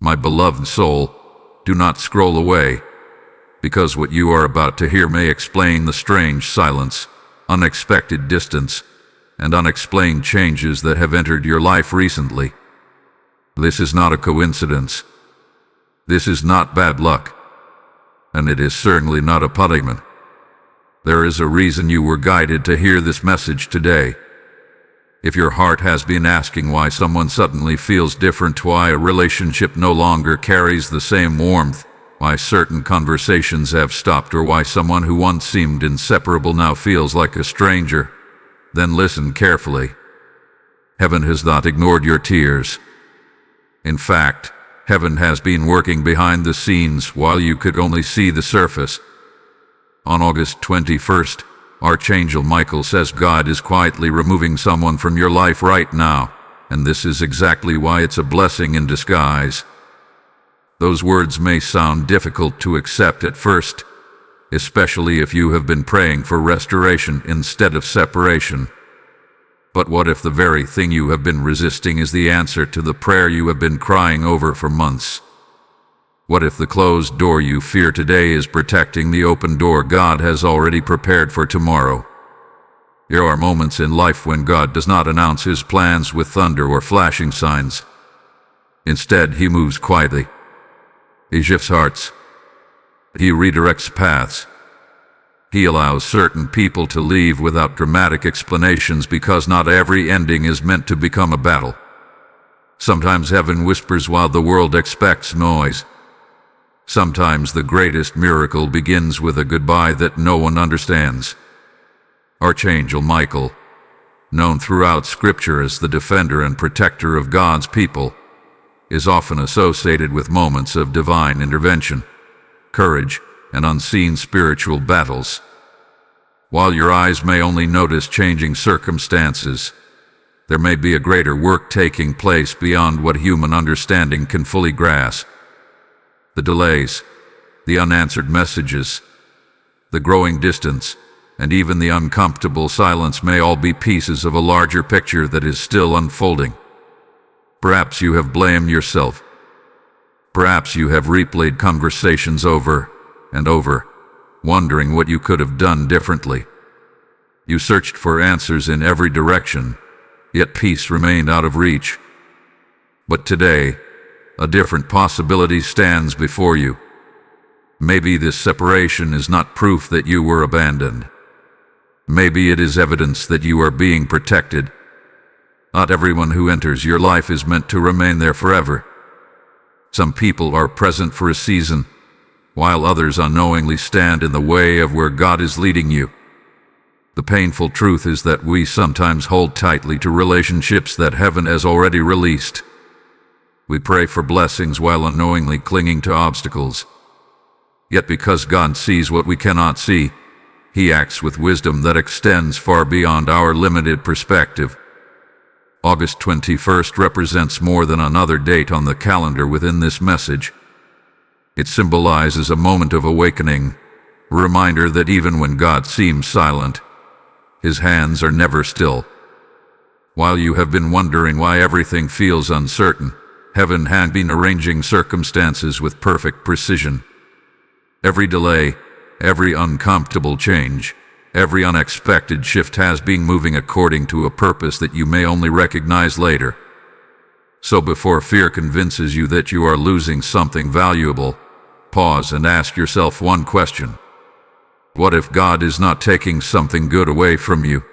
My beloved soul, do not scroll away, because what you are about to hear may explain the strange silence, unexpected distance, and unexplained changes that have entered your life recently. This is not a coincidence. This is not bad luck. And it is certainly not a punishment. There is a reason you were guided to hear this message today. If your heart has been asking why someone suddenly feels different, why a relationship no longer carries the same warmth, why certain conversations have stopped, or why someone who once seemed inseparable now feels like a stranger, then listen carefully. Heaven has not ignored your tears. In fact, heaven has been working behind the scenes while you could only see the surface. On August 21st, Archangel Michael says God is quietly removing someone from your life right now, and this is exactly why it's a blessing in disguise. Those words may sound difficult to accept at first, especially if you have been praying for restoration instead of separation. But what if the very thing you have been resisting is the answer to the prayer you have been crying over for months? What if the closed door you fear today is protecting the open door God has already prepared for tomorrow? There are moments in life when God does not announce His plans with thunder or flashing signs. Instead, He moves quietly. He shifts hearts. He redirects paths. He allows certain people to leave without dramatic explanations, because not every ending is meant to become a battle. Sometimes heaven whispers while the world expects noise. Sometimes the greatest miracle begins with a goodbye that no one understands. Archangel Michael, known throughout Scripture as the defender and protector of God's people, is often associated with moments of divine intervention, courage, and unseen spiritual battles. While your eyes may only notice changing circumstances, there may be a greater work taking place beyond what human understanding can fully grasp. The delays, the unanswered messages, the growing distance, and even the uncomfortable silence may all be pieces of a larger picture that is still unfolding. Perhaps you have blamed yourself. Perhaps you have replayed conversations over and over, wondering what you could have done differently. You searched for answers in every direction, yet peace remained out of reach. But today, a different possibility stands before you. Maybe this separation is not proof that you were abandoned. Maybe it is evidence that you are being protected. Not everyone who enters your life is meant to remain there forever. Some people are present for a season, while others unknowingly stand in the way of where God is leading you. The painful truth is that we sometimes hold tightly to relationships that heaven has already released. We pray for blessings while unknowingly clinging to obstacles. Yet because God sees what we cannot see, He acts with wisdom that extends far beyond our limited perspective. August 21st represents more than another date on the calendar within this message. It symbolizes a moment of awakening, a reminder that even when God seems silent, His hands are never still. While you have been wondering why everything feels uncertain, heaven had been arranging circumstances with perfect precision. Every delay, every uncomfortable change, every unexpected shift has been moving according to a purpose that you may only recognize later. So before fear convinces you that you are losing something valuable, pause and ask yourself one question. What if God is not taking something good away from you?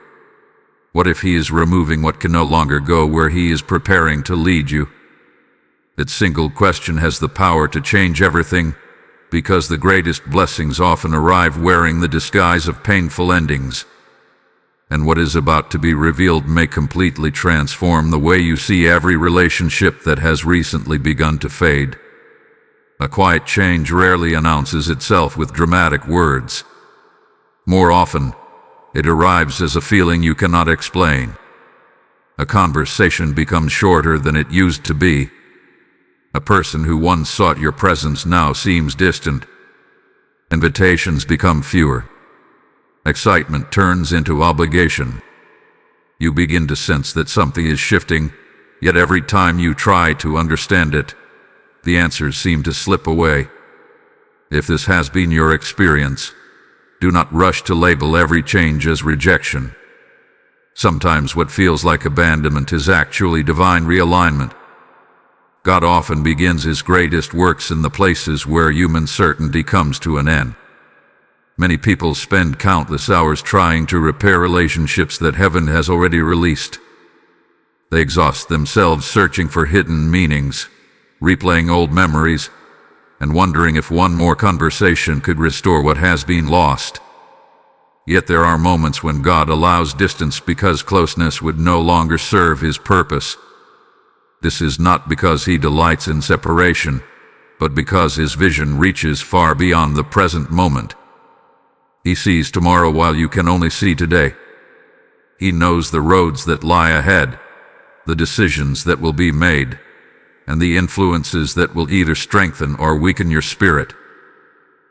What if He is removing what can no longer go where He is preparing to lead you? That single question has the power to change everything, because the greatest blessings often arrive wearing the disguise of painful endings. And what is about to be revealed may completely transform the way you see every relationship that has recently begun to fade. A quiet change rarely announces itself with dramatic words. More often, it arrives as a feeling you cannot explain. A conversation becomes shorter than it used to be. A person who once sought your presence now seems distant. Invitations become fewer. Excitement turns into obligation. You begin to sense that something is shifting, yet every time you try to understand it, the answers seem to slip away. If this has been your experience, do not rush to label every change as rejection. Sometimes what feels like abandonment is actually divine realignment. God often begins His greatest works in the places where human certainty comes to an end. Many people spend countless hours trying to repair relationships that heaven has already released. They exhaust themselves searching for hidden meanings, replaying old memories, and wondering if one more conversation could restore what has been lost. Yet there are moments when God allows distance because closeness would no longer serve His purpose. This is not because He delights in separation, but because His vision reaches far beyond the present moment. He sees tomorrow while you can only see today. He knows the roads that lie ahead, the decisions that will be made, and the influences that will either strengthen or weaken your spirit.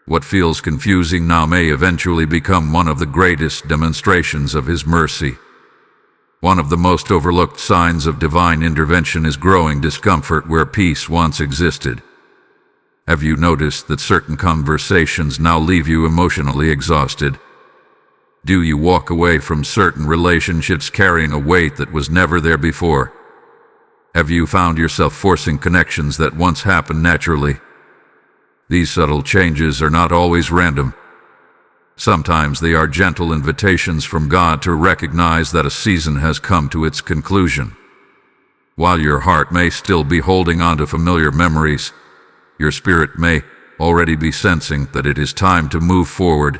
What feels confusing now may eventually become one of the greatest demonstrations of His mercy. One of the most overlooked signs of divine intervention is growing discomfort where peace once existed. Have you noticed that certain conversations now leave you emotionally exhausted? Do you walk away from certain relationships carrying a weight that was never there before? Have you found yourself forcing connections that once happened naturally? These subtle changes are not always random. Sometimes they are gentle invitations from God to recognize that a season has come to its conclusion. While your heart may still be holding on to familiar memories, your spirit may already be sensing that it is time to move forward.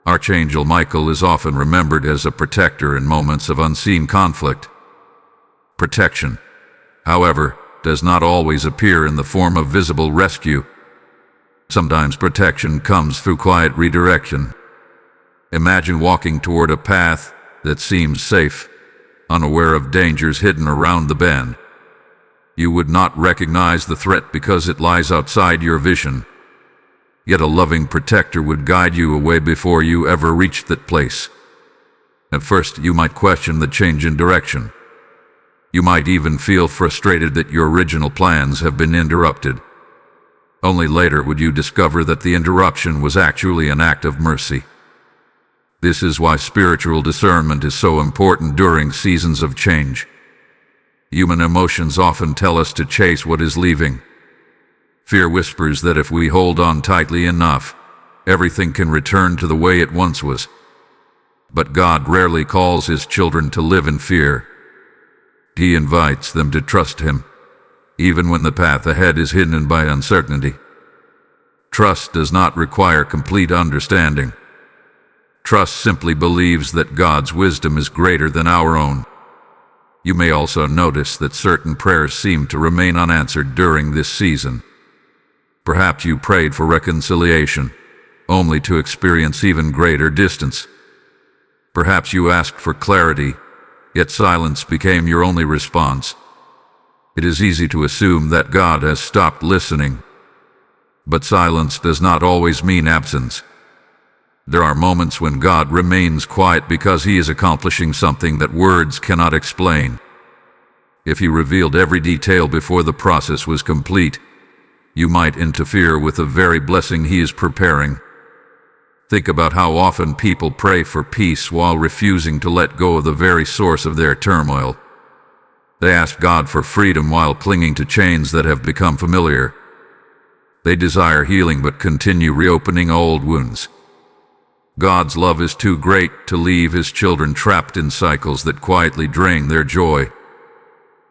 Archangel Michael is often remembered as a protector in moments of unseen conflict. Protection, however, does not always appear in the form of visible rescue. Sometimes protection comes through quiet redirection. Imagine walking toward a path that seems safe, unaware of dangers hidden around the bend. You would not recognize the threat because it lies outside your vision. Yet a loving protector would guide you away before you ever reached that place. At first, you might question the change in direction. You might even feel frustrated that your original plans have been interrupted. Only later would you discover that the interruption was actually an act of mercy. This is why spiritual discernment is so important during seasons of change. Human emotions often tell us to chase what is leaving. Fear whispers that if we hold on tightly enough, everything can return to the way it once was. But God rarely calls His children to live in fear. He invites them to trust Him, even when the path ahead is hidden by uncertainty. Trust does not require complete understanding. Trust simply believes that God's wisdom is greater than our own. You may also notice that certain prayers seem to remain unanswered during this season. Perhaps you prayed for reconciliation, only to experience even greater distance. Perhaps you asked for clarity, yet silence became your only response. It is easy to assume that God has stopped listening. But silence does not always mean absence. There are moments when God remains quiet because He is accomplishing something that words cannot explain. If He revealed every detail before the process was complete, you might interfere with the very blessing He is preparing. Think about how often people pray for peace while refusing to let go of the very source of their turmoil. They ask God for freedom while clinging to chains that have become familiar. They desire healing but continue reopening old wounds. God's love is too great to leave His children trapped in cycles that quietly drain their joy.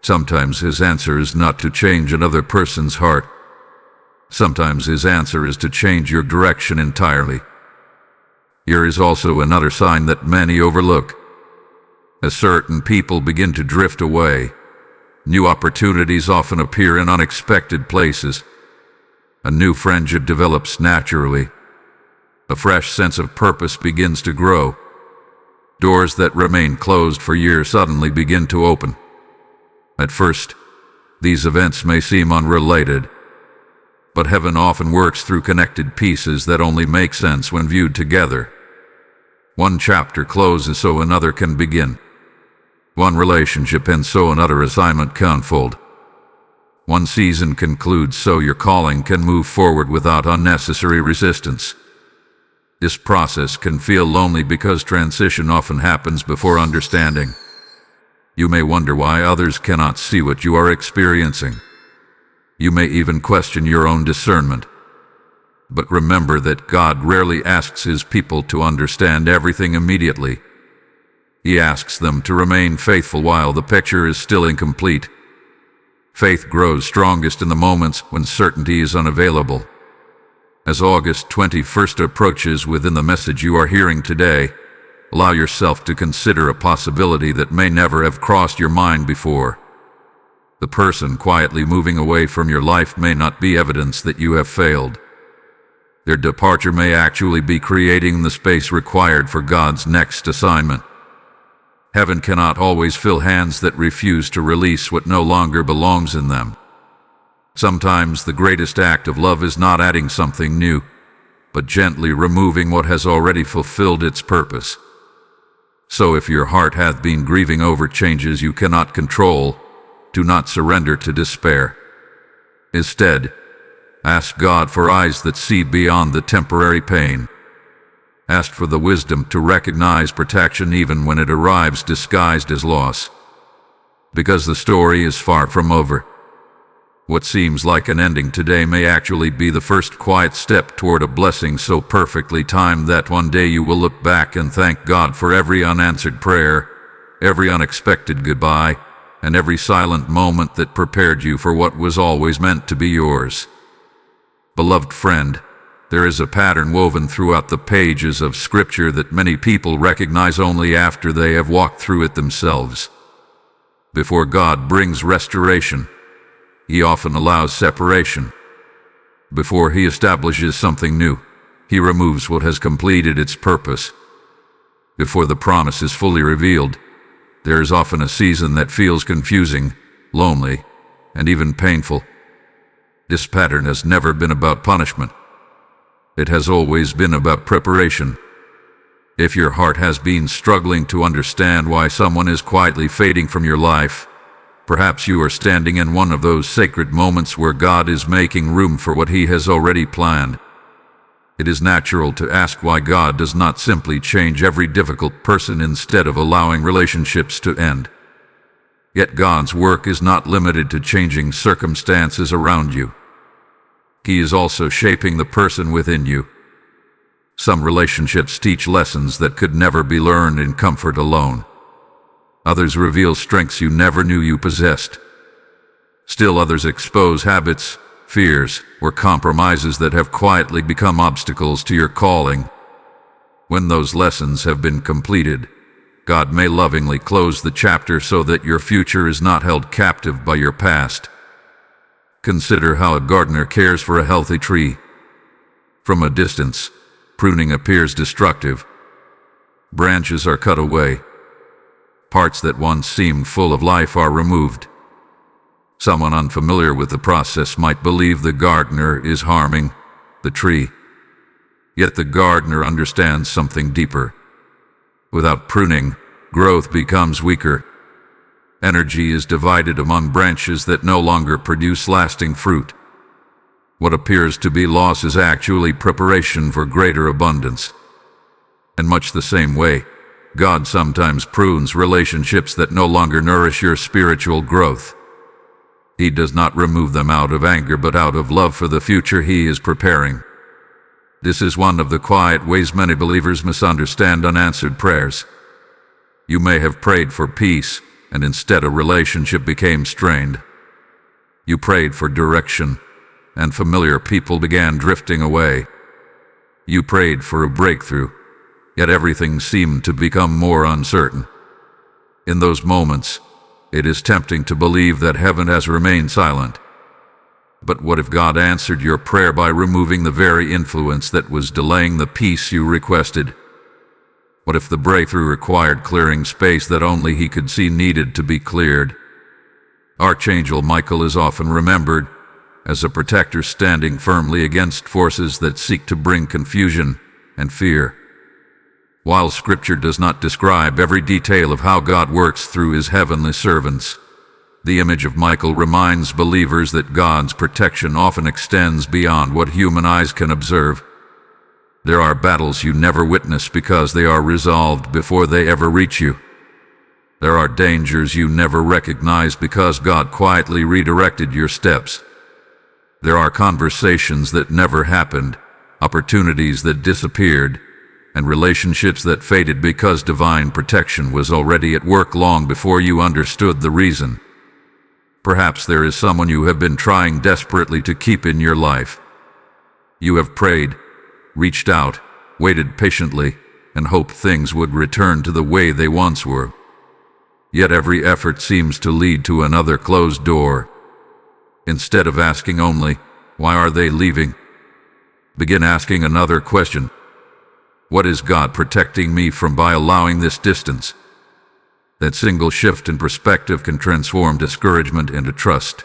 Sometimes His answer is not to change another person's heart. Sometimes His answer is to change your direction entirely. Here is also another sign that many overlook. As certain people begin to drift away, new opportunities often appear in unexpected places. A new friendship develops naturally. A fresh sense of purpose begins to grow. Doors that remain closed for years suddenly begin to open. At first, these events may seem unrelated, but heaven often works through connected pieces that only make sense when viewed together. One chapter closes so another can begin. One relationship ends so another assignment can unfold. One season concludes so your calling can move forward without unnecessary resistance. This process can feel lonely because transition often happens before understanding. You may wonder why others cannot see what you are experiencing. You may even question your own discernment. But remember that God rarely asks His people to understand everything immediately. He asks them to remain faithful while the picture is still incomplete. Faith grows strongest in the moments when certainty is unavailable. As August 21st approaches within the message you are hearing today, allow yourself to consider a possibility that may never have crossed your mind before. The person quietly moving away from your life may not be evidence that you have failed. Their departure may actually be creating the space required for God's next assignment. Heaven cannot always fill hands that refuse to release what no longer belongs in them. Sometimes the greatest act of love is not adding something new, but gently removing what has already fulfilled its purpose. So if your heart hath been grieving over changes you cannot control, do not surrender to despair. Instead, ask God for eyes that see beyond the temporary pain. Ask for the wisdom to recognize protection even when it arrives disguised as loss. Because the story is far from over. What seems like an ending today may actually be the first quiet step toward a blessing so perfectly timed that one day you will look back and thank God for every unanswered prayer, every unexpected goodbye, and every silent moment that prepared you for what was always meant to be yours. Beloved friend, there is a pattern woven throughout the pages of Scripture that many people recognize only after they have walked through it themselves. Before God brings restoration, He often allows separation. Before He establishes something new, He removes what has completed its purpose. Before the promise is fully revealed, there is often a season that feels confusing, lonely, and even painful. This pattern has never been about punishment. It has always been about preparation. If your heart has been struggling to understand why someone is quietly fading from your life, perhaps you are standing in one of those sacred moments where God is making room for what He has already planned. It is natural to ask why God does not simply change every difficult person instead of allowing relationships to end. Yet God's work is not limited to changing circumstances around you. He is also shaping the person within you. Some relationships teach lessons that could never be learned in comfort alone. Others reveal strengths you never knew you possessed. Still others expose habits, fears, or compromises that have quietly become obstacles to your calling. When those lessons have been completed, God may lovingly close the chapter so that your future is not held captive by your past. Consider how a gardener cares for a healthy tree. From a distance, pruning appears destructive. Branches are cut away. Parts that once seemed full of life are removed. Someone unfamiliar with the process might believe the gardener is harming the tree. Yet the gardener understands something deeper. Without pruning, growth becomes weaker. Energy is divided among branches that no longer produce lasting fruit. What appears to be loss is actually preparation for greater abundance. In much the same way, God sometimes prunes relationships that no longer nourish your spiritual growth. He does not remove them out of anger but out of love for the future He is preparing. This is one of the quiet ways many believers misunderstand unanswered prayers. You may have prayed for peace, and instead a relationship became strained. You prayed for direction, and familiar people began drifting away. You prayed for a breakthrough, yet everything seemed to become more uncertain. In those moments, it is tempting to believe that heaven has remained silent. But what if God answered your prayer by removing the very influence that was delaying the peace you requested? What if the breakthrough required clearing space that only He could see needed to be cleared? Archangel Michael is often remembered as a protector standing firmly against forces that seek to bring confusion and fear. While Scripture does not describe every detail of how God works through His heavenly servants, The image of Michael reminds believers that God's protection often extends beyond what human eyes can observe. There are battles you never witness because they are resolved before they ever reach you. There are dangers you never recognize because God quietly redirected your steps. There are conversations that never happened, opportunities that disappeared, and relationships that faded because divine protection was already at work long before you understood the reason. Perhaps there is someone you have been trying desperately to keep in your life. You have prayed, reached out, waited patiently, and hoped things would return to the way they once were. Yet every effort seems to lead to another closed door. Instead of asking only, "Why are they leaving?" begin asking another question. What is God protecting me from by allowing this distance? That single shift in perspective can transform discouragement into trust.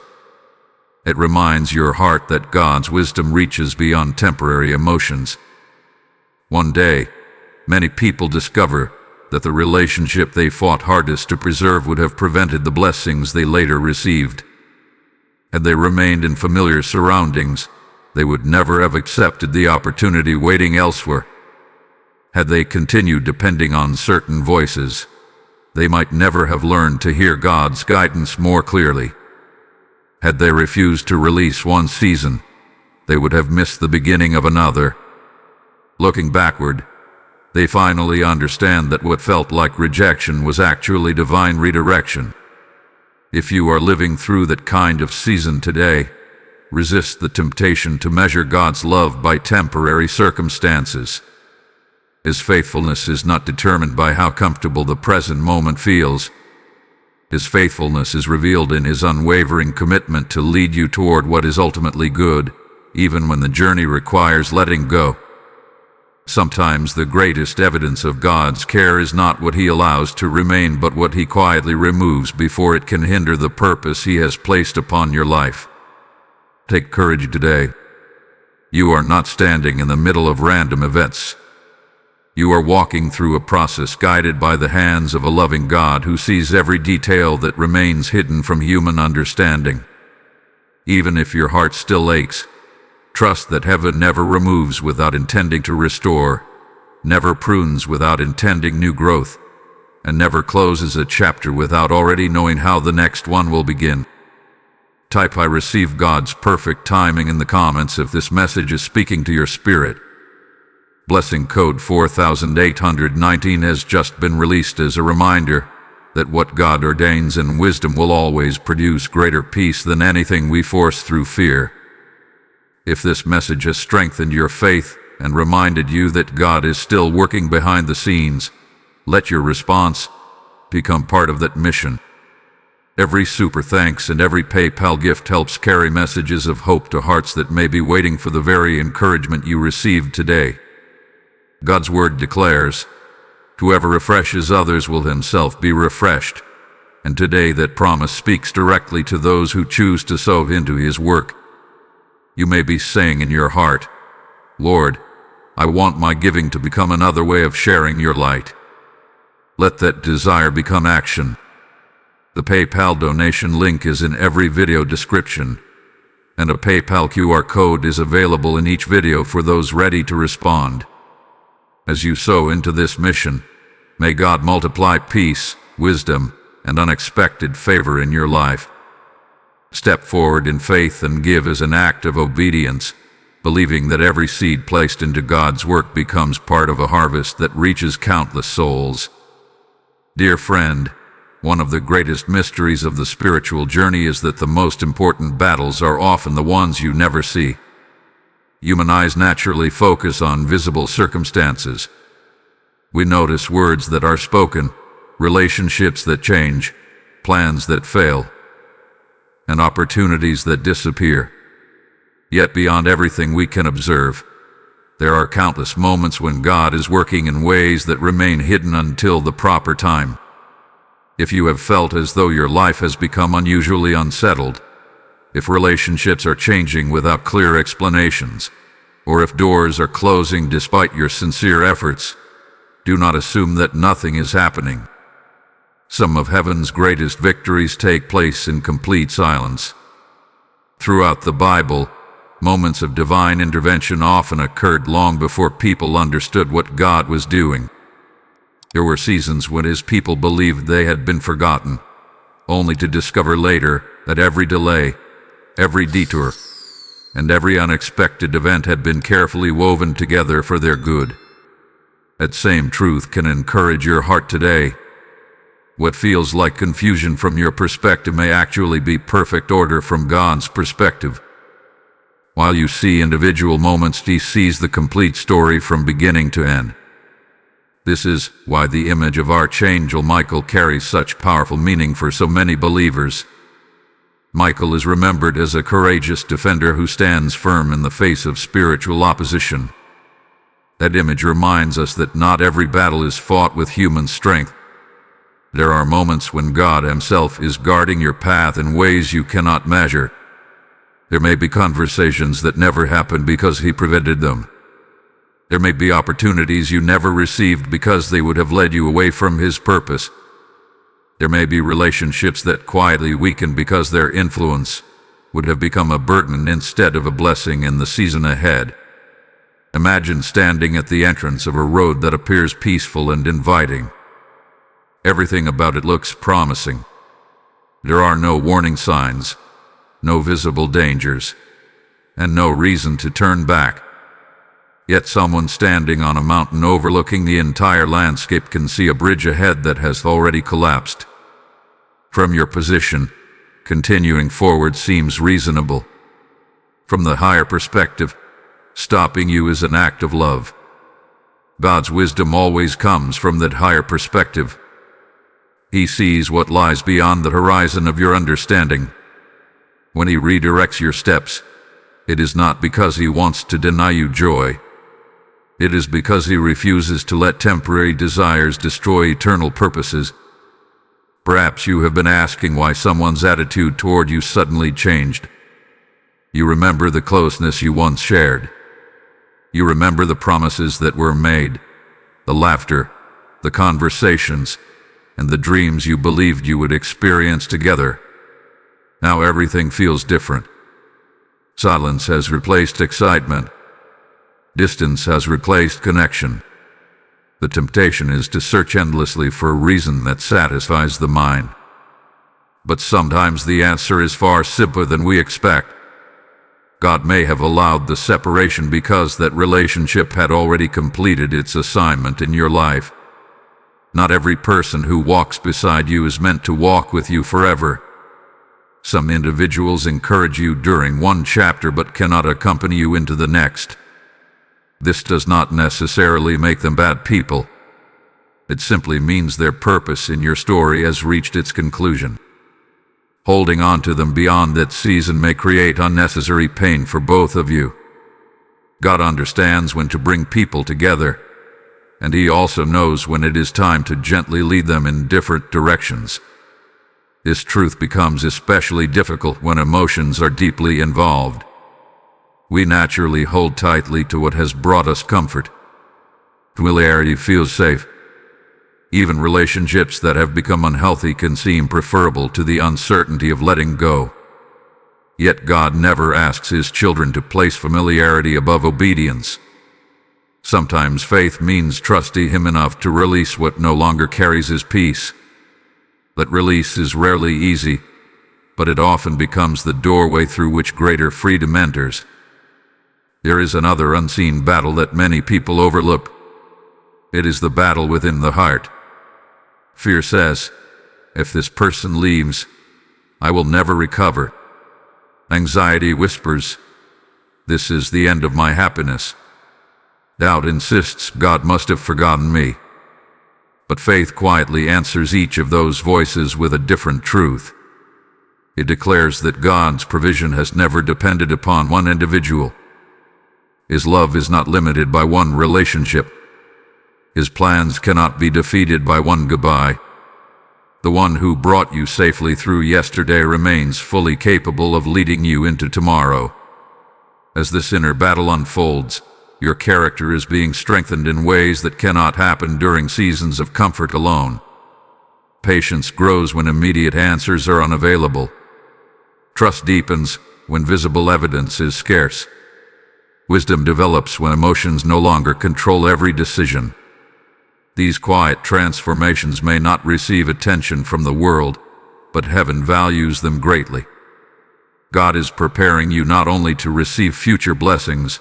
It reminds your heart that God's wisdom reaches beyond temporary emotions. One day, many people discover that the relationship they fought hardest to preserve would have prevented the blessings they later received. Had they remained in familiar surroundings, they would never have accepted the opportunity waiting elsewhere. Had they continued depending on certain voices, they might never have learned to hear God's guidance more clearly. Had they refused to release one season, they would have missed the beginning of another. Looking backward, they finally understand that what felt like rejection was actually divine redirection. If you are living through that kind of season today, resist the temptation to measure God's love by temporary circumstances. His faithfulness is not determined by how comfortable the present moment feels. His faithfulness is revealed in His unwavering commitment to lead you toward what is ultimately good, even when the journey requires letting go. Sometimes the greatest evidence of God's care is not what He allows to remain, but what He quietly removes before it can hinder the purpose He has placed upon your life. Take courage today. You are not standing in the middle of random events. You are walking through a process guided by the hands of a loving God who sees every detail that remains hidden from human understanding. Even if your heart still aches, trust that heaven never removes without intending to restore, never prunes without intending new growth, and never closes a chapter without already knowing how the next one will begin. Type "I receive God's perfect timing" in the comments if this message is speaking to your spirit. Blessing code 4819 has just been released as a reminder that what God ordains in wisdom will always produce greater peace than anything we force through fear. If this message has strengthened your faith and reminded you that God is still working behind the scenes, let your response become part of that mission. Every super thanks and every PayPal gift helps carry messages of hope to hearts that may be waiting for the very encouragement you received today. God's word declares, "Whoever refreshes others will himself be refreshed." And today that promise speaks directly to those who choose to sow into His work. You may be saying in your heart, "Lord, I want my giving to become another way of sharing your light." Let that desire become action. The PayPal donation link is in every video description, and a PayPal QR code is available in each video for those ready to respond. As you sow into this mission, may God multiply peace, wisdom, and unexpected favor in your life. Step forward in faith and give as an act of obedience, believing that every seed placed into God's work becomes part of a harvest that reaches countless souls. Dear friend, one of the greatest mysteries of the spiritual journey is that the most important battles are often the ones you never see. Human eyes naturally focus on visible circumstances. We notice words that are spoken, relationships that change, plans that fail, and opportunities that disappear. Yet beyond everything we can observe, there are countless moments when God is working in ways that remain hidden until the proper time. If you have felt as though your life has become unusually unsettled, if relationships are changing without clear explanations, or if doors are closing despite your sincere efforts, do not assume that nothing is happening. Some of heaven's greatest victories take place in complete silence. Throughout the Bible, moments of divine intervention often occurred long before people understood what God was doing. There were seasons when his people believed they had been forgotten, only to discover later that every delay, every detour, and every unexpected event had been carefully woven together for their good. That same truth can encourage your heart today. What feels like confusion from your perspective may actually be perfect order from God's perspective. While you see individual moments, he sees the complete story from beginning to end. This is why the image of Archangel Michael carries such powerful meaning for so many believers. Michael is remembered as a courageous defender who stands firm in the face of spiritual opposition. That image reminds us that not every battle is fought with human strength. There are moments when God himself is guarding your path in ways you cannot measure. There may be conversations that never happened because he prevented them. There may be opportunities you never received because they would have led you away from his purpose. There may be relationships that quietly weaken because their influence would have become a burden instead of a blessing in the season ahead. Imagine standing at the entrance of a road that appears peaceful and inviting. Everything about it looks promising. There are no warning signs, no visible dangers, and no reason to turn back. Yet someone standing on a mountain overlooking the entire landscape can see a bridge ahead that has already collapsed. From your position, continuing forward seems reasonable. From the higher perspective, stopping you is an act of love. God's wisdom always comes from that higher perspective. He sees what lies beyond the horizon of your understanding. When he redirects your steps, it is not because he wants to deny you joy. It is because he refuses to let temporary desires destroy eternal purposes. Perhaps you have been asking why someone's attitude toward you suddenly changed. You remember the closeness you once shared. You remember the promises that were made, the laughter, the conversations, and the dreams you believed you would experience together. Now everything feels different. Silence has replaced excitement. Distance has replaced connection. The temptation is to search endlessly for a reason that satisfies the mind. But sometimes the answer is far simpler than we expect. God may have allowed the separation because that relationship had already completed its assignment in your life. Not every person who walks beside you is meant to walk with you forever. Some individuals encourage you during one chapter but cannot accompany you into the next. This does not necessarily make them bad people. It simply means their purpose in your story has reached its conclusion. Holding on to them beyond that season may create unnecessary pain for both of you. God understands when to bring people together, and he also knows when it is time to gently lead them in different directions. This truth becomes especially difficult when emotions are deeply involved. We naturally hold tightly to what has brought us comfort. Familiarity feels safe. Even relationships that have become unhealthy can seem preferable to the uncertainty of letting go. Yet God never asks his children to place familiarity above obedience. Sometimes faith means trusting him enough to release what no longer carries his peace. That release is rarely easy, but it often becomes the doorway through which greater freedom enters. There is another unseen battle that many people overlook. It is the battle within the heart. Fear says, if this person leaves, I will never recover. Anxiety whispers, this is the end of my happiness. Doubt insists God must have forgotten me. But faith quietly answers each of those voices with a different truth. It declares that God's provision has never depended upon one individual. His love is not limited by one relationship. His plans cannot be defeated by one goodbye. The one who brought you safely through yesterday remains fully capable of leading you into tomorrow. As this inner battle unfolds, your character is being strengthened in ways that cannot happen during seasons of comfort alone. Patience grows when immediate answers are unavailable. Trust deepens when visible evidence is scarce. Wisdom develops when emotions no longer control every decision. These quiet transformations may not receive attention from the world, but heaven values them greatly. God is preparing you not only to receive future blessings,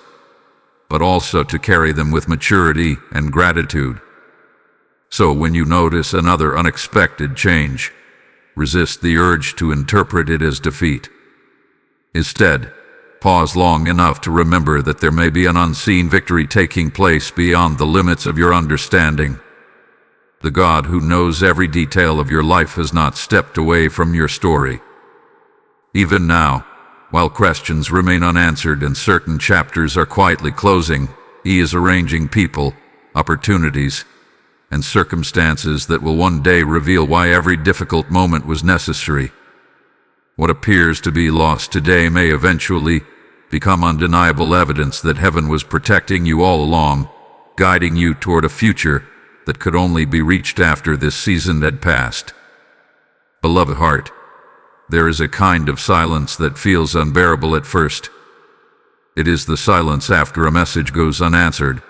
but also to carry them with maturity and gratitude. So when you notice another unexpected change, resist the urge to interpret it as defeat. Instead, pause long enough to remember that there may be an unseen victory taking place beyond the limits of your understanding. The God who knows every detail of your life has not stepped away from your story. Even now, while questions remain unanswered and certain chapters are quietly closing, He is arranging people, opportunities, and circumstances that will one day reveal why every difficult moment was necessary. What appears to be lost today may eventually become undeniable evidence that heaven was protecting you all along, guiding you toward a future that could only be reached after this season had passed. Beloved heart, there is a kind of silence that feels unbearable at first. It is the silence after a message goes unanswered.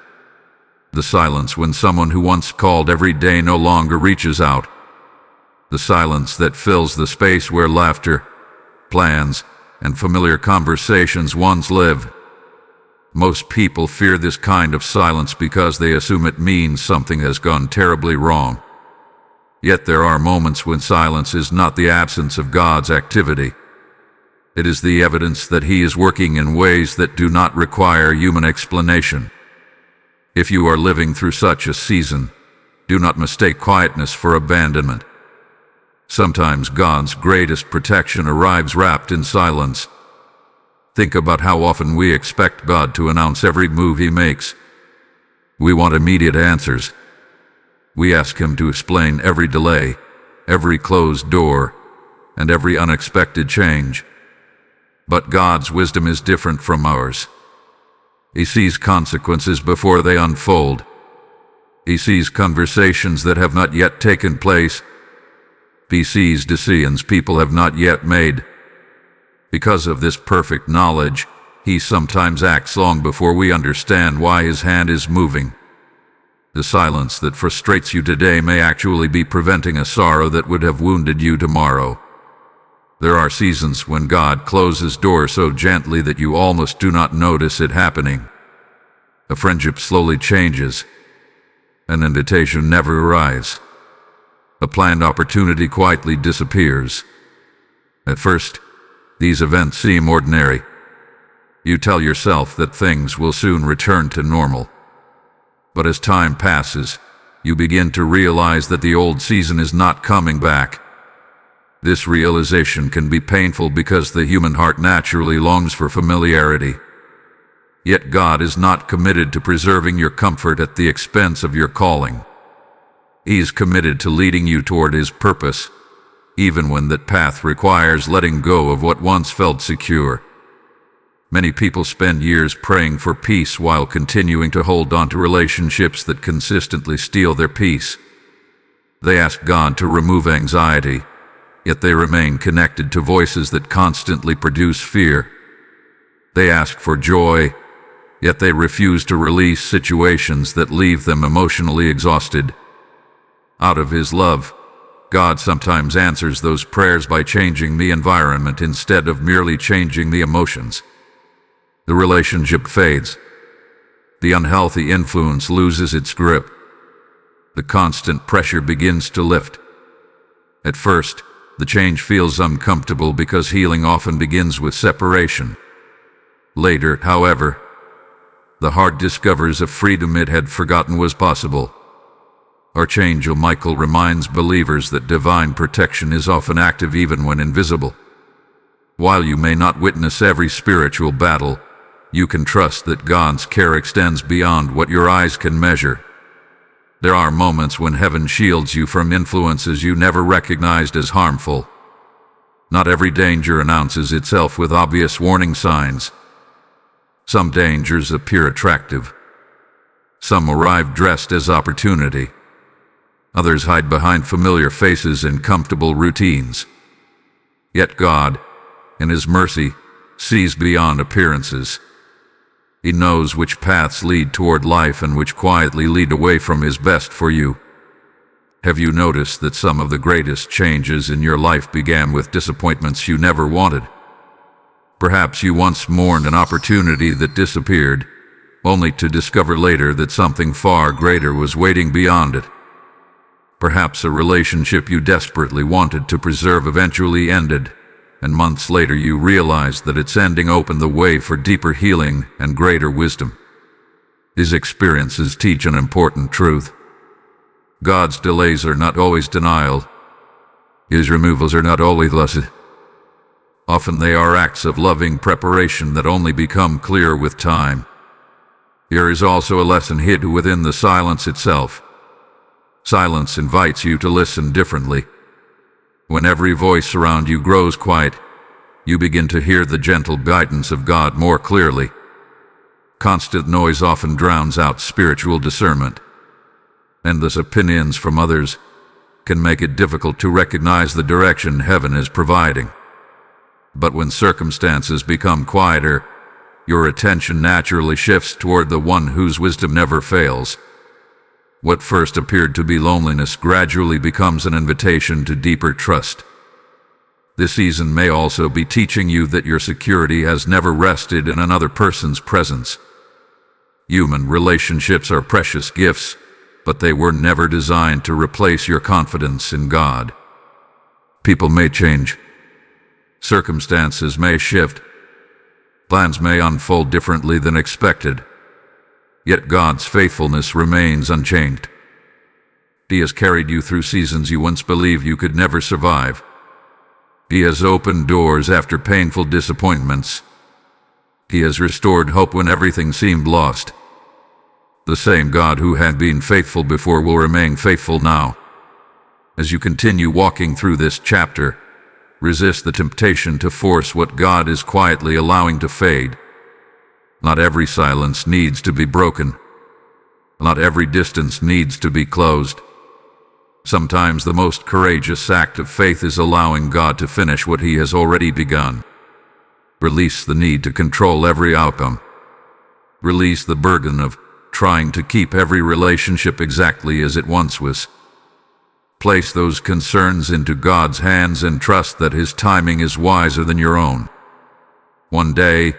The silence when someone who once called every day no longer reaches out. The silence that fills the space where laughter, plans, and familiar conversations once lived. Most people fear this kind of silence because they assume it means something has gone terribly wrong. Yet there are moments when silence is not the absence of God's activity. It is the evidence that He is working in ways that do not require human explanation. If you are living through such a season, do not mistake quietness for abandonment. Sometimes God's greatest protection arrives wrapped in silence. Think about how often we expect God to announce every move He makes. We want immediate answers. We ask Him to explain every delay, every closed door, and every unexpected change. But God's wisdom is different from ours. He sees consequences before they unfold. He sees conversations that have not yet taken place. He sees decisions people have not yet made. Because of this perfect knowledge, He sometimes acts long before we understand why His hand is moving. The silence that frustrates you today may actually be preventing a sorrow that would have wounded you tomorrow. There are seasons when God closes doors so gently that you almost do not notice it happening. A friendship slowly changes. An invitation never arrives. A planned opportunity quietly disappears. At first, these events seem ordinary. You tell yourself that things will soon return to normal. But as time passes, you begin to realize that the old season is not coming back. This realization can be painful because the human heart naturally longs for familiarity. Yet God is not committed to preserving your comfort at the expense of your calling. He is committed to leading you toward His purpose, even when that path requires letting go of what once felt secure. Many people spend years praying for peace while continuing to hold on to relationships that consistently steal their peace. They ask God to remove anxiety, yet they remain connected to voices that constantly produce fear. They ask for joy, yet they refuse to release situations that leave them emotionally exhausted. Out of His love, God sometimes answers those prayers by changing the environment instead of merely changing the emotions. The relationship fades. The unhealthy influence loses its grip. The constant pressure begins to lift. At first, the change feels uncomfortable because healing often begins with separation. Later, however, the heart discovers a freedom it had forgotten was possible. Archangel Michael reminds believers that divine protection is often active even when invisible. While you may not witness every spiritual battle, you can trust that God's care extends beyond what your eyes can measure. There are moments when heaven shields you from influences you never recognized as harmful. Not every danger announces itself with obvious warning signs. Some dangers appear attractive. Some arrive dressed as opportunity. Others hide behind familiar faces and comfortable routines. Yet God, in His mercy, sees beyond appearances. He knows which paths lead toward life and which quietly lead away from His best for you. Have you noticed that some of the greatest changes in your life began with disappointments you never wanted? Perhaps you once mourned an opportunity that disappeared, only to discover later that something far greater was waiting beyond it. Perhaps a relationship you desperately wanted to preserve eventually ended, and months later you realized that its ending opened the way for deeper healing and greater wisdom. These experiences teach an important truth. God's delays are not always denial. His removals are not always lust. Often they are acts of loving preparation that only become clear with time. There is also a lesson hid within the silence itself. Silence invites you to listen differently. When every voice around you grows quiet, you begin to hear the gentle guidance of God more clearly. Constant noise often drowns out spiritual discernment. Endless opinions from others can make it difficult to recognize the direction heaven is providing. But when circumstances become quieter, your attention naturally shifts toward the one whose wisdom never fails. What first appeared to be loneliness gradually becomes an invitation to deeper trust. This season may also be teaching you that your security has never rested in another person's presence. Human relationships are precious gifts, but they were never designed to replace your confidence in God. People may change. Circumstances may shift. Plans may unfold differently than expected. Yet God's faithfulness remains unchanged. He has carried you through seasons you once believed you could never survive. He has opened doors after painful disappointments. He has restored hope when everything seemed lost. The same God who had been faithful before will remain faithful now. As you continue walking through this chapter, resist the temptation to force what God is quietly allowing to fade. Not every silence needs to be broken. Not every distance needs to be closed. Sometimes the most courageous act of faith is allowing God to finish what He has already begun. Release the need to control every outcome. Release the burden of trying to keep every relationship exactly as it once was. Place those concerns into God's hands and trust that His timing is wiser than your own. One day,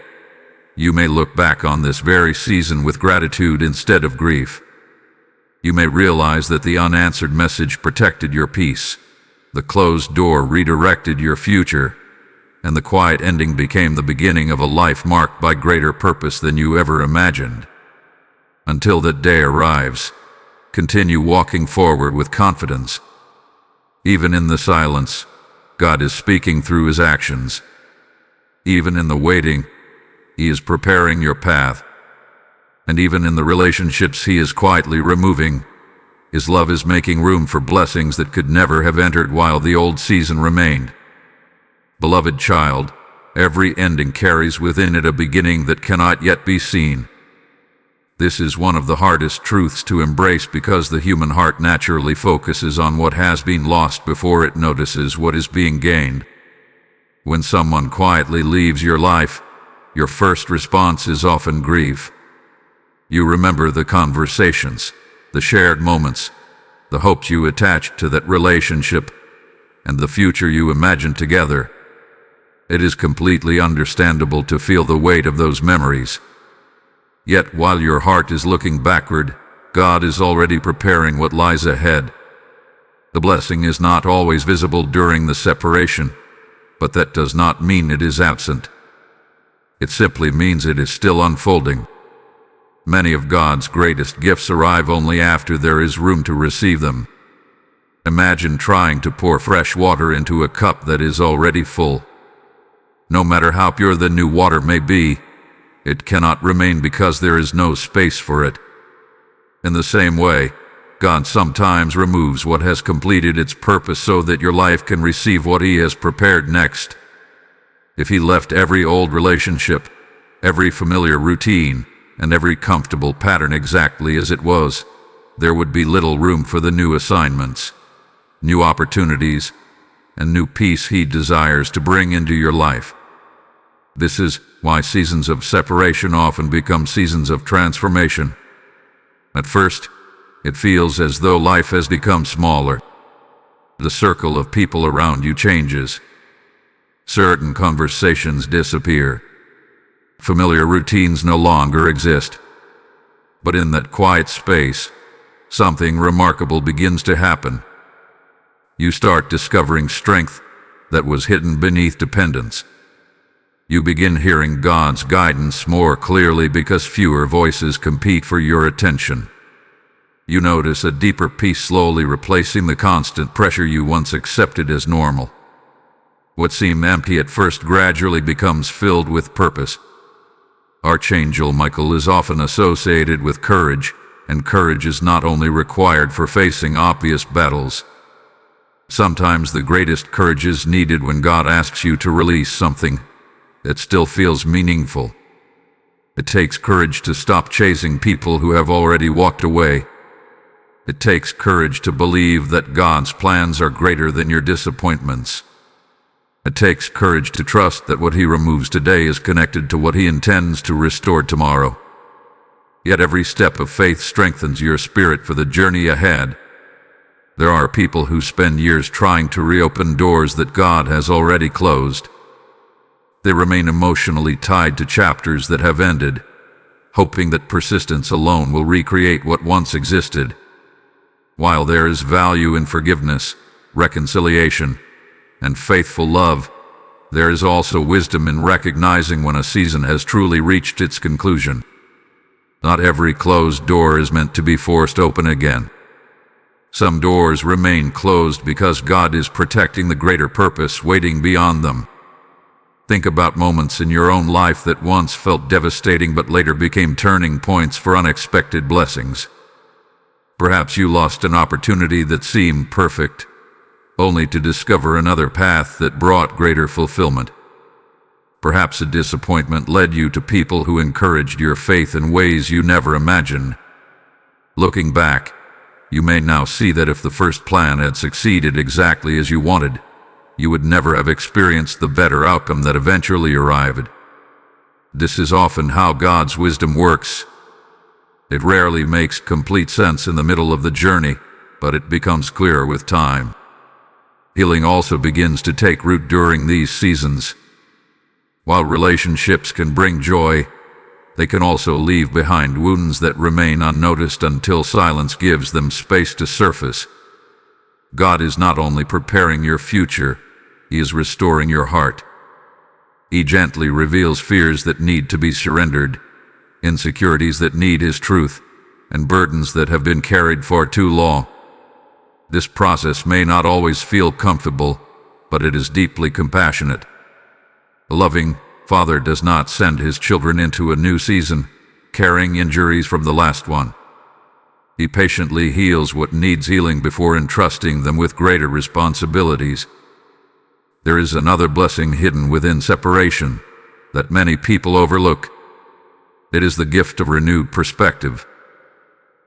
you may look back on this very season with gratitude instead of grief. You may realize that the unanswered message protected your peace, the closed door redirected your future, and the quiet ending became the beginning of a life marked by greater purpose than you ever imagined. Until that day arrives, continue walking forward with confidence. Even in the silence, God is speaking through His actions. Even in the waiting, He is preparing your path. And even in the relationships He is quietly removing, His love is making room for blessings that could never have entered while the old season remained. Beloved child, every ending carries within it a beginning that cannot yet be seen. This is one of the hardest truths to embrace because the human heart naturally focuses on what has been lost before it notices what is being gained. When someone quietly leaves your life, your first response is often grief. You remember the conversations, the shared moments, the hopes you attached to that relationship, and the future you imagined together. It is completely understandable to feel the weight of those memories. Yet while your heart is looking backward, God is already preparing what lies ahead. The blessing is not always visible during the separation, but that does not mean it is absent. It simply means it is still unfolding. Many of God's greatest gifts arrive only after there is room to receive them. Imagine trying to pour fresh water into a cup that is already full. No matter how pure the new water may be, it cannot remain because there is no space for it. In the same way, God sometimes removes what has completed its purpose so that your life can receive what He has prepared next. If He left every old relationship, every familiar routine, and every comfortable pattern exactly as it was, there would be little room for the new assignments, new opportunities, and new peace He desires to bring into your life. This is why seasons of separation often become seasons of transformation. At first, it feels as though life has become smaller. The circle of people around you changes. Certain conversations disappear. Familiar routines no longer exist. But in that quiet space, something remarkable begins to happen. You start discovering strength that was hidden beneath dependence. You begin hearing God's guidance more clearly because fewer voices compete for your attention. You notice a deeper peace slowly replacing the constant pressure you once accepted as normal. What seemed empty at first gradually becomes filled with purpose. Archangel Michael is often associated with courage, and courage is not only required for facing obvious battles. Sometimes the greatest courage is needed when God asks you to release something that still feels meaningful. It takes courage to stop chasing people who have already walked away. It takes courage to believe that God's plans are greater than your disappointments. It takes courage to trust that what He removes today is connected to what He intends to restore tomorrow. Yet every step of faith strengthens your spirit for the journey ahead. There are people who spend years trying to reopen doors that God has already closed. They remain emotionally tied to chapters that have ended, hoping that persistence alone will recreate what once existed. While there is value in forgiveness, reconciliation, and faithful love, there is also wisdom in recognizing when a season has truly reached its conclusion. Not every closed door is meant to be forced open again. Some doors remain closed because God is protecting the greater purpose waiting beyond them. Think about moments in your own life that once felt devastating but later became turning points for unexpected blessings. Perhaps you lost an opportunity that seemed perfect, only to discover another path that brought greater fulfillment. Perhaps a disappointment led you to people who encouraged your faith in ways you never imagined. Looking back, you may now see that if the first plan had succeeded exactly as you wanted, you would never have experienced the better outcome that eventually arrived. This is often how God's wisdom works. It rarely makes complete sense in the middle of the journey, but it becomes clearer with time. Healing also begins to take root during these seasons. While relationships can bring joy, they can also leave behind wounds that remain unnoticed until silence gives them space to surface. God is not only preparing your future, He is restoring your heart. He gently reveals fears that need to be surrendered, insecurities that need His truth, and burdens that have been carried for too long. This process may not always feel comfortable, but it is deeply compassionate. A loving Father does not send His children into a new season, carrying injuries from the last one. He patiently heals what needs healing before entrusting them with greater responsibilities. There is another blessing hidden within separation that many people overlook. It is the gift of renewed perspective.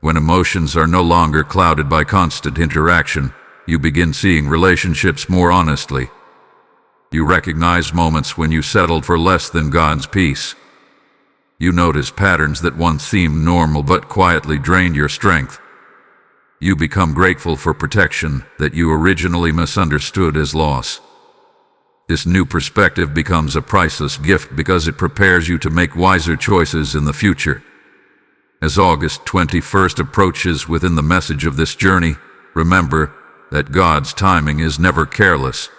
When emotions are no longer clouded by constant interaction, you begin seeing relationships more honestly. You recognize moments when you settled for less than God's peace. You notice patterns that once seemed normal but quietly drained your strength. You become grateful for protection that you originally misunderstood as loss. This new perspective becomes a priceless gift because it prepares you to make wiser choices in the future. As August 21st approaches within the message of this journey, remember that God's timing is never careless.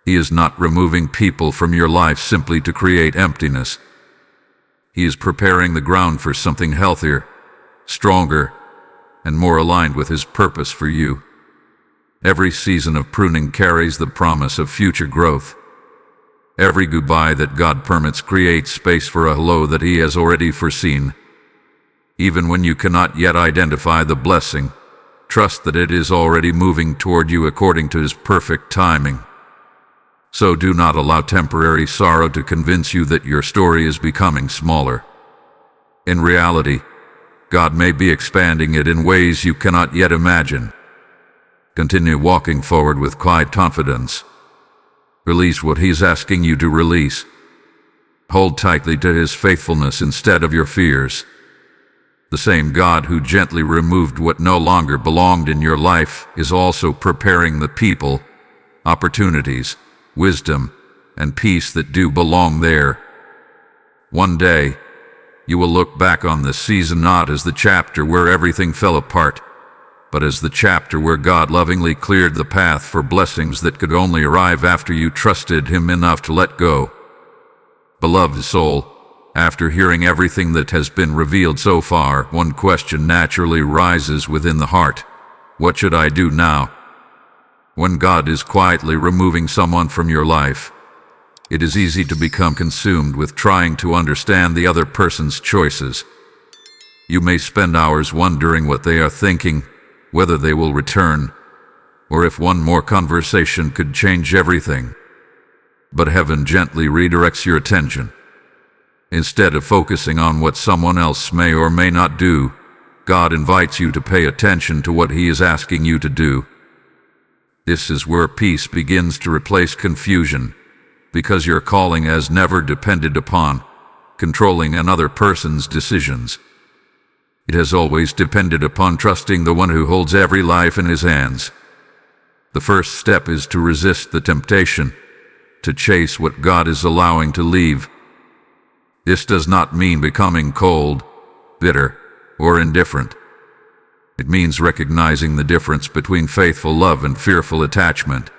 He is not removing people from your life simply to create emptiness. He is preparing the ground for something healthier, stronger, and more aligned with His purpose for you. Every season of pruning carries the promise of future growth. Every goodbye that God permits creates space for a hello that He has already foreseen. Even when you cannot yet identify the blessing, trust that it is already moving toward you according to His perfect timing. So do not allow temporary sorrow to convince you that your story is becoming smaller. In reality, God may be expanding it in ways you cannot yet imagine. Continue walking forward with quiet confidence. Release what He's asking you to release. Hold tightly to His faithfulness instead of your fears. The same God who gently removed what no longer belonged in your life is also preparing the people, opportunities, wisdom, and peace that do belong there. One day, you will look back on this season not as the chapter where everything fell apart, but as the chapter where God lovingly cleared the path for blessings that could only arrive after you trusted Him enough to let go. Beloved soul, after hearing everything that has been revealed so far, one question naturally rises within the heart. What should I do now? When God is quietly removing someone from your life, it is easy to become consumed with trying to understand the other person's choices. You may spend hours wondering what they are thinking, whether they will return, or if one more conversation could change everything. But heaven gently redirects your attention. Instead of focusing on what someone else may or may not do, God invites you to pay attention to what He is asking you to do. This is where peace begins to replace confusion, because your calling has never depended upon controlling another person's decisions. It has always depended upon trusting the one who holds every life in His hands. The first step is to resist the temptation to chase what God is allowing to leave. This does not mean becoming cold, bitter, or indifferent. It means recognizing the difference between faithful love and fearful attachment.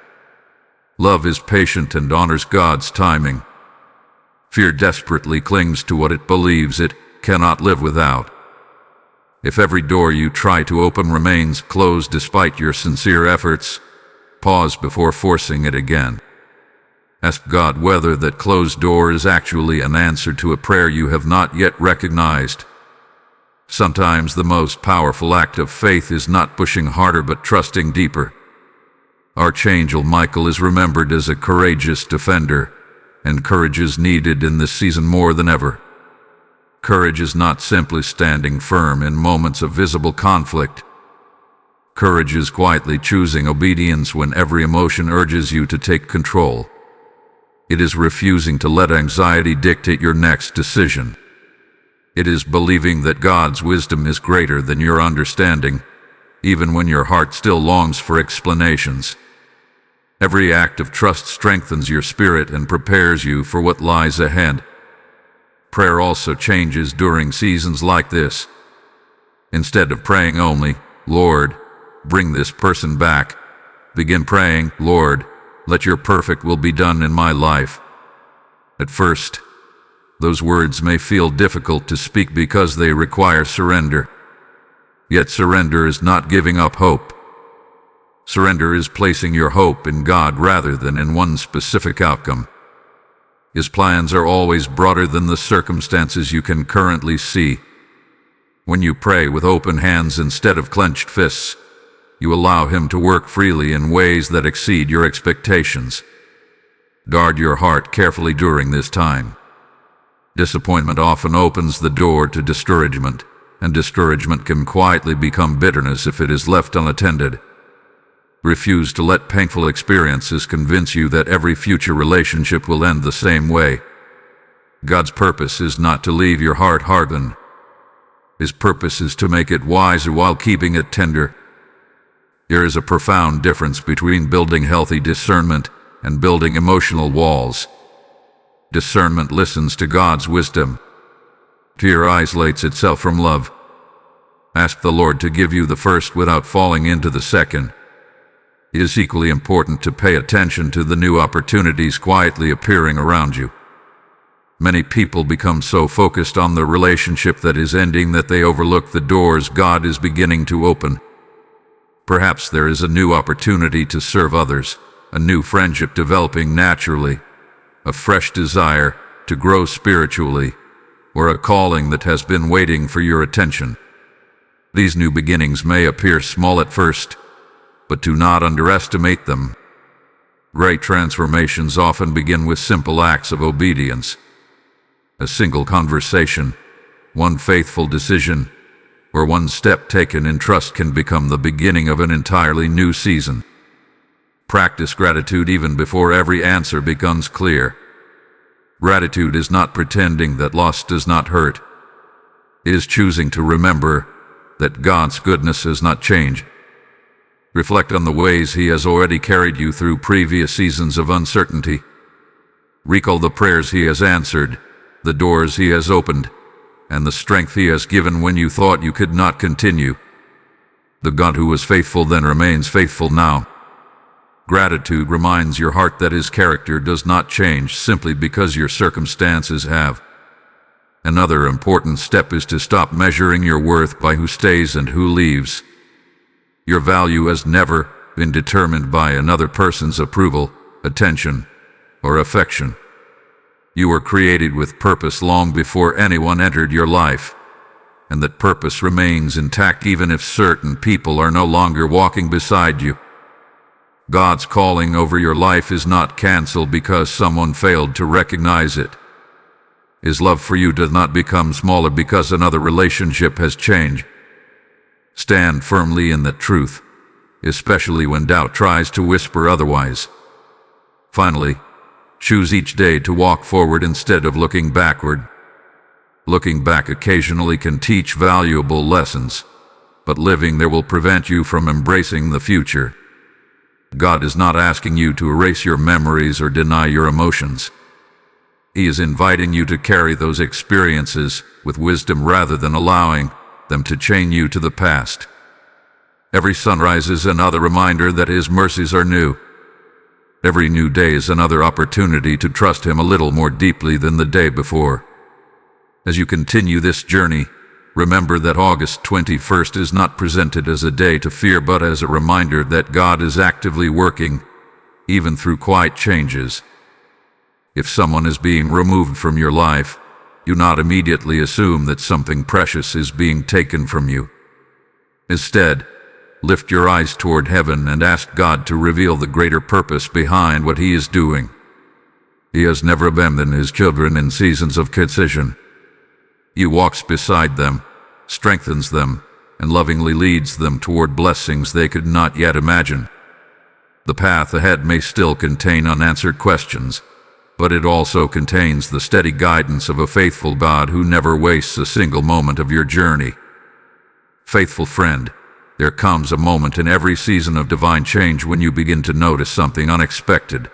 Love is patient and honors God's timing. Fear desperately clings to what it believes it cannot live without. If every door you try to open remains closed despite your sincere efforts, pause before forcing it again. Ask God whether that closed door is actually an answer to a prayer you have not yet recognized. Sometimes the most powerful act of faith is not pushing harder but trusting deeper. Archangel Michael is remembered as a courageous defender, and courage is needed in this season more than ever. Courage is not simply standing firm in moments of visible conflict. Courage is quietly choosing obedience when every emotion urges you to take control. It is refusing to let anxiety dictate your next decision. It is believing that God's wisdom is greater than your understanding, even when your heart still longs for explanations. Every act of trust strengthens your spirit and prepares you for what lies ahead. Prayer also changes during seasons like this. Instead of praying only, "Lord, bring this person back," begin praying, "Lord, let your perfect will be done in my life." At first, those words may feel difficult to speak because they require surrender. Yet surrender is not giving up hope. Surrender is placing your hope in God rather than in one specific outcome. His plans are always broader than the circumstances you can currently see. When you pray with open hands instead of clenched fists, you allow Him to work freely in ways that exceed your expectations. Guard your heart carefully during this time. Disappointment often opens the door to discouragement, and discouragement can quietly become bitterness if it is left unattended. Refuse to let painful experiences convince you that every future relationship will end the same way. God's purpose is not to leave your heart hardened. His purpose is to make it wiser while keeping it tender. There is a profound difference between building healthy discernment and building emotional walls. Discernment listens to God's wisdom. Fear isolates itself from love. Ask the Lord to give you the first without falling into the second. It is equally important to pay attention to the new opportunities quietly appearing around you. Many people become so focused on the relationship that is ending that they overlook the doors God is beginning to open. Perhaps there is a new opportunity to serve others, a new friendship developing naturally, a fresh desire to grow spiritually, or a calling that has been waiting for your attention. These new beginnings may appear small at first, but do not underestimate them. Great transformations often begin with simple acts of obedience. A single conversation, one faithful decision, where one step taken in trust can become the beginning of an entirely new season. Practice gratitude even before every answer becomes clear. Gratitude is not pretending that loss does not hurt. It is choosing to remember that God's goodness has not changed. Reflect on the ways He has already carried you through previous seasons of uncertainty. Recall the prayers He has answered, the doors He has opened, and the strength He has given when you thought you could not continue. The God who was faithful then remains faithful now. Gratitude reminds your heart that His character does not change simply because your circumstances have. Another important step is to stop measuring your worth by who stays and who leaves. Your value has never been determined by another person's approval, attention, or affection. You were created with purpose long before anyone entered your life, and that purpose remains intact even if certain people are no longer walking beside you. God's calling over your life is not canceled because someone failed to recognize it. His love for you does not become smaller because another relationship has changed. Stand firmly in that truth, especially when doubt tries to whisper otherwise. Finally, choose each day to walk forward instead of looking backward. Looking back occasionally can teach valuable lessons, but living there will prevent you from embracing the future. God is not asking you to erase your memories or deny your emotions. He is inviting you to carry those experiences with wisdom rather than allowing them to chain you to the past. Every sunrise is another reminder that His mercies are new. Every new day is another opportunity to trust Him a little more deeply than the day before. As you continue this journey, remember that August 21st is not presented as a day to fear but as a reminder that God is actively working, even through quiet changes. If someone is being removed from your life, do not immediately assume that something precious is being taken from you. Instead, lift your eyes toward heaven and ask God to reveal the greater purpose behind what He is doing. He has never abandoned His children in seasons of transition. He walks beside them, strengthens them, and lovingly leads them toward blessings they could not yet imagine. The path ahead may still contain unanswered questions, but it also contains the steady guidance of a faithful God who never wastes a single moment of your journey. Faithful friend, there comes a moment in every season of divine change when you begin to notice something unexpected.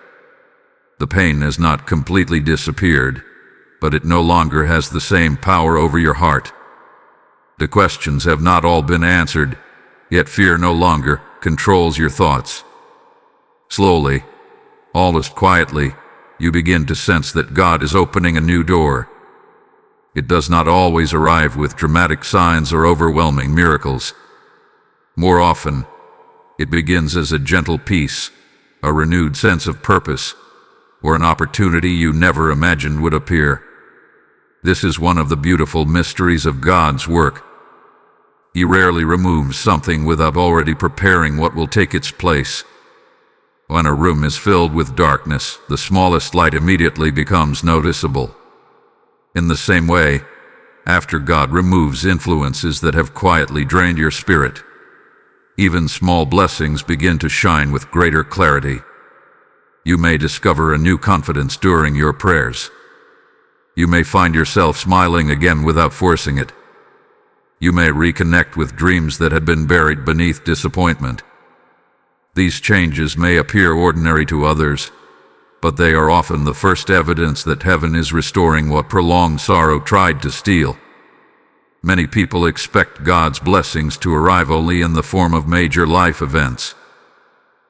The pain has not completely disappeared, but it no longer has the same power over your heart. The questions have not all been answered, yet fear no longer controls your thoughts. Slowly, almost quietly, you begin to sense that God is opening a new door. It does not always arrive with dramatic signs or overwhelming miracles. More often, it begins as a gentle peace, a renewed sense of purpose, or an opportunity you never imagined would appear. This is one of the beautiful mysteries of God's work. He rarely removes something without already preparing what will take its place. When a room is filled with darkness, the smallest light immediately becomes noticeable. In the same way, after God removes influences that have quietly drained your spirit, even small blessings begin to shine with greater clarity. You may discover a new confidence during your prayers. You may find yourself smiling again without forcing it. You may reconnect with dreams that had been buried beneath disappointment. These changes may appear ordinary to others, but they are often the first evidence that heaven is restoring what prolonged sorrow tried to steal. Many people expect God's blessings to arrive only in the form of major life events.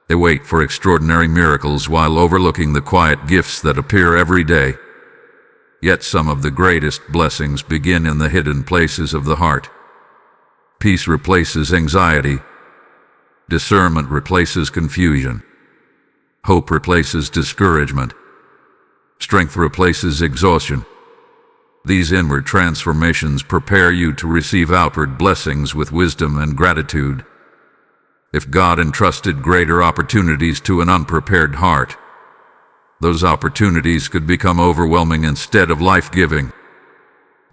They wait for extraordinary miracles while overlooking the quiet gifts that appear every day. Yet some of the greatest blessings begin in the hidden places of the heart. Peace replaces anxiety. Discernment replaces confusion. Hope replaces discouragement. Strength replaces exhaustion. These inward transformations prepare you to receive outward blessings with wisdom and gratitude. If God entrusted greater opportunities to an unprepared heart, those opportunities could become overwhelming instead of life-giving.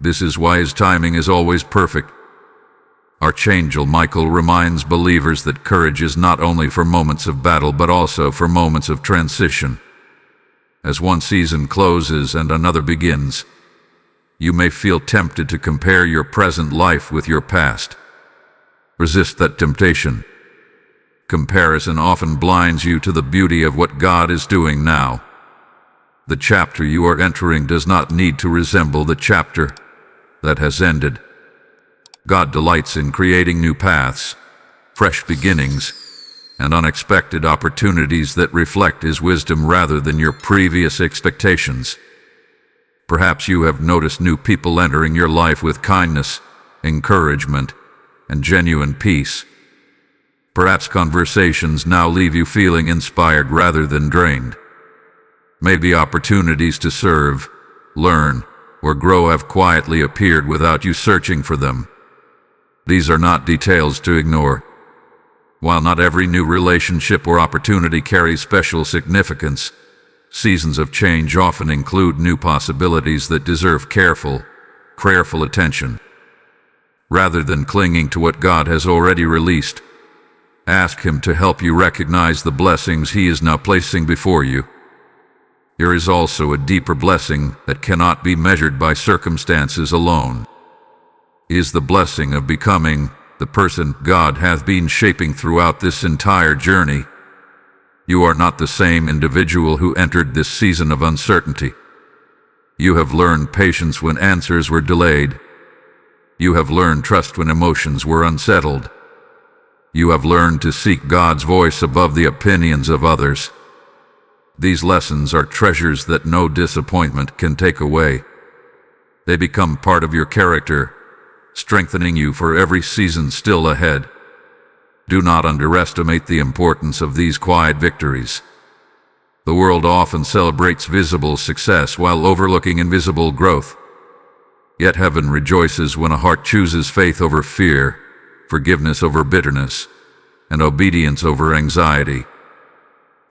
This is why His timing is always perfect. Archangel Michael reminds believers that courage is not only for moments of battle but also for moments of transition. As one season closes and another begins, you may feel tempted to compare your present life with your past. Resist that temptation. Comparison often blinds you to the beauty of what God is doing now. The chapter you are entering does not need to resemble the chapter that has ended. God delights in creating new paths, fresh beginnings, and unexpected opportunities that reflect His wisdom rather than your previous expectations. Perhaps you have noticed new people entering your life with kindness, encouragement, and genuine peace. Perhaps conversations now leave you feeling inspired rather than drained. Maybe opportunities to serve, learn, or grow have quietly appeared without you searching for them. These are not details to ignore. While not every new relationship or opportunity carries special significance, seasons of change often include new possibilities that deserve prayerful attention. Rather than clinging to what God has already released, ask Him to help you recognize the blessings He is now placing before you. There is also a deeper blessing that cannot be measured by circumstances alone. It is the blessing of becoming the person God hath been shaping throughout this entire journey. You are not the same individual who entered this season of uncertainty. You have learned patience when answers were delayed. You have learned trust when emotions were unsettled. You have learned to seek God's voice above the opinions of others. These lessons are treasures that no disappointment can take away. They become part of your character, strengthening you for every season still ahead. Do not underestimate the importance of these quiet victories. The world often celebrates visible success while overlooking invisible growth. Yet heaven rejoices when a heart chooses faith over fear, forgiveness over bitterness, and obedience over anxiety.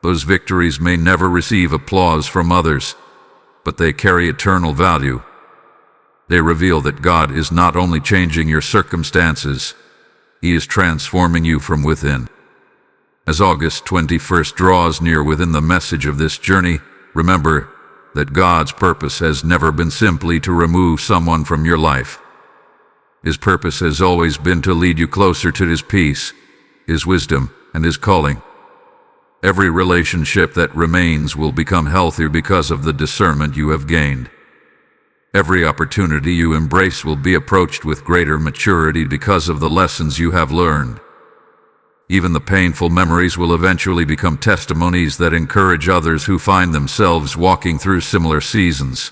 Those victories may never receive applause from others, but they carry eternal value. They reveal that God is not only changing your circumstances, He is transforming you from within. As August 21st draws near within the message of this journey, remember that God's purpose has never been simply to remove someone from your life. His purpose has always been to lead you closer to His peace, His wisdom, and His calling. Every relationship that remains will become healthier because of the discernment you have gained. Every opportunity you embrace will be approached with greater maturity because of the lessons you have learned. Even the painful memories will eventually become testimonies that encourage others who find themselves walking through similar seasons.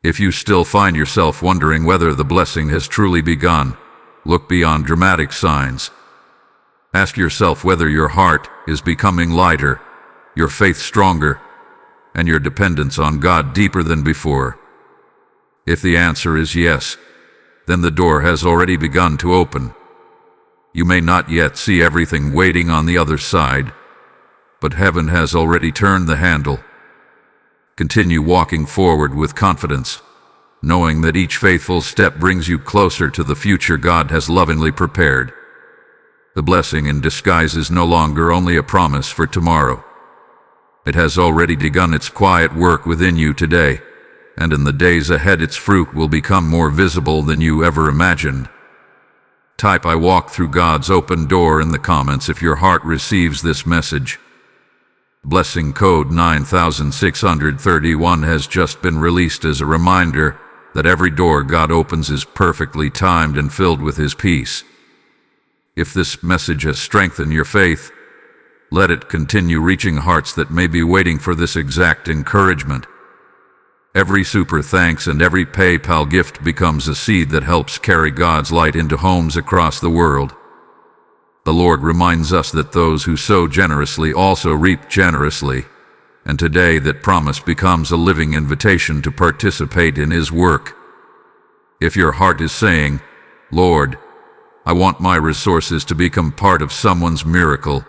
If you still find yourself wondering whether the blessing has truly begun, look beyond dramatic signs. Ask yourself whether your heart is becoming lighter, your faith stronger, and your dependence on God deeper than before. If the answer is yes, then the door has already begun to open. You may not yet see everything waiting on the other side, but heaven has already turned the handle. Continue walking forward with confidence, knowing that each faithful step brings you closer to the future God has lovingly prepared. The blessing in disguise is no longer only a promise for tomorrow. It has already begun its quiet work within you today, and in the days ahead its fruit will become more visible than you ever imagined. Type "I walk through God's open door" in the comments if your heart receives this message. Blessing code 9631 has just been released as a reminder that every door God opens is perfectly timed and filled with His peace. If this message has strengthened your faith, let it continue reaching hearts that may be waiting for this exact encouragement. Every super thanks and every PayPal gift becomes a seed that helps carry God's light into homes across the world. The Lord reminds us that those who sow generously also reap generously, and today that promise becomes a living invitation to participate in His work. If your heart is saying, "Lord, I want my resources to become part of someone's miracle,"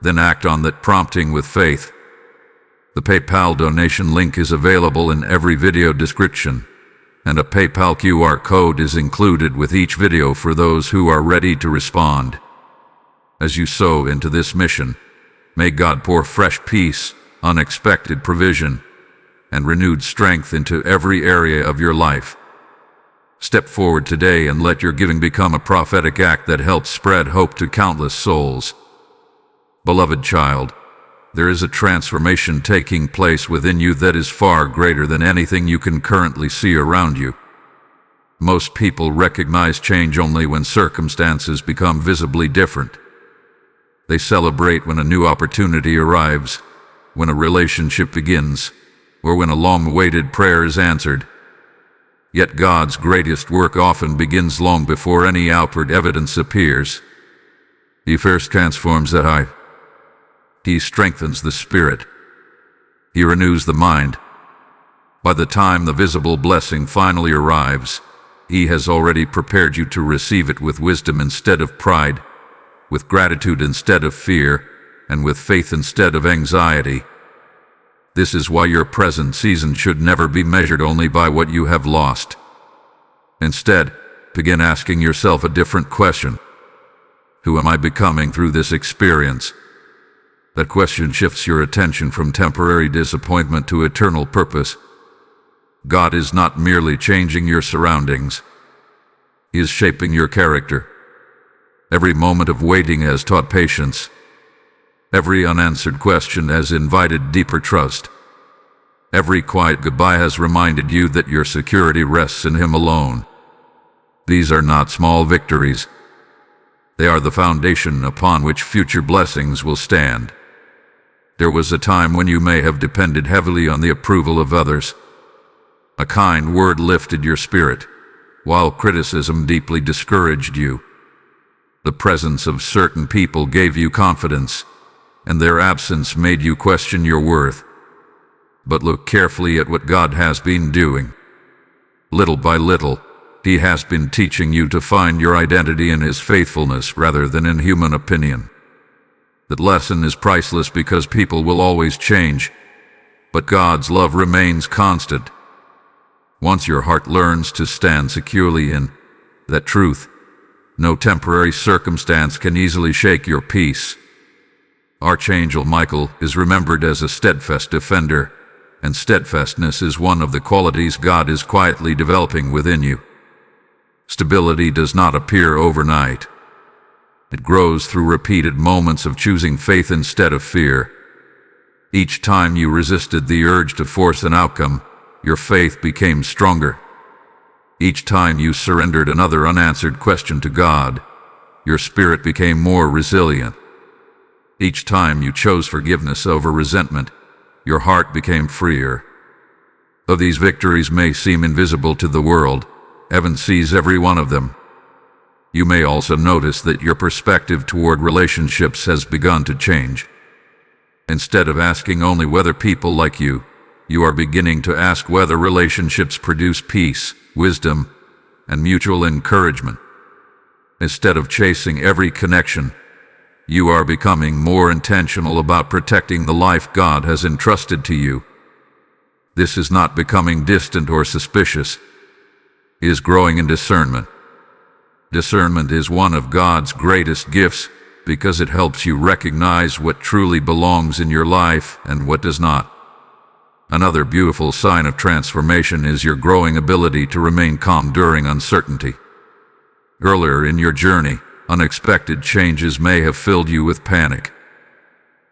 then act on that prompting with faith. The PayPal donation link is available in every video description. and a PayPal QR code is included with each video for those who are ready to respond. As you sow into this mission, may God pour fresh peace, unexpected provision, and renewed strength into every area of your life. Step forward today and let your giving become a prophetic act that helps spread hope to countless souls. Beloved child, there is a transformation taking place within you that is far greater than anything you can currently see around you. Most people recognize change only when circumstances become visibly different. They celebrate when a new opportunity arrives, when a relationship begins, or when a long-awaited prayer is answered. Yet God's greatest work often begins long before any outward evidence appears. He first transforms the heart. He strengthens the spirit. He renews the mind. By the time the visible blessing finally arrives, He has already prepared you to receive it with wisdom instead of pride, with gratitude instead of fear, and with faith instead of anxiety. This is why your present season should never be measured only by what you have lost. Instead, begin asking yourself a different question. Who am I becoming through this experience? That question shifts your attention from temporary disappointment to eternal purpose. God is not merely changing your surroundings. He is shaping your character. Every moment of waiting has taught patience. Every unanswered question has invited deeper trust. Every quiet goodbye has reminded you that your security rests in Him alone. These are not small victories. They are the foundation upon which future blessings will stand. There was a time when you may have depended heavily on the approval of others. A kind word lifted your spirit, while criticism deeply discouraged you. The presence of certain people gave you confidence, and their absence made you question your worth. But look carefully at what God has been doing. Little by little, He has been teaching you to find your identity in His faithfulness rather than in human opinion. That lesson is priceless because people will always change, but God's love remains constant. Once your heart learns to stand securely in that truth, no temporary circumstance can easily shake your peace. Archangel Michael is remembered as a steadfast defender, and steadfastness is one of the qualities God is quietly developing within you. Stability does not appear overnight. It grows through repeated moments of choosing faith instead of fear. Each time you resisted the urge to force an outcome, your faith became stronger. Each time you surrendered another unanswered question to God, your spirit became more resilient. Each time you chose forgiveness over resentment, your heart became freer. Though these victories may seem invisible to the world, heaven sees every one of them. You may also notice that your perspective toward relationships has begun to change. Instead of asking only whether people like you, you are beginning to ask whether relationships produce peace, wisdom, and mutual encouragement. Instead of chasing every connection, you are becoming more intentional about protecting the life God has entrusted to you. This is not becoming distant or suspicious. It is growing in discernment. Discernment is one of God's greatest gifts because it helps you recognize what truly belongs in your life and what does not. Another beautiful sign of transformation is your growing ability to remain calm during uncertainty. Earlier in your journey, unexpected changes may have filled you with panic.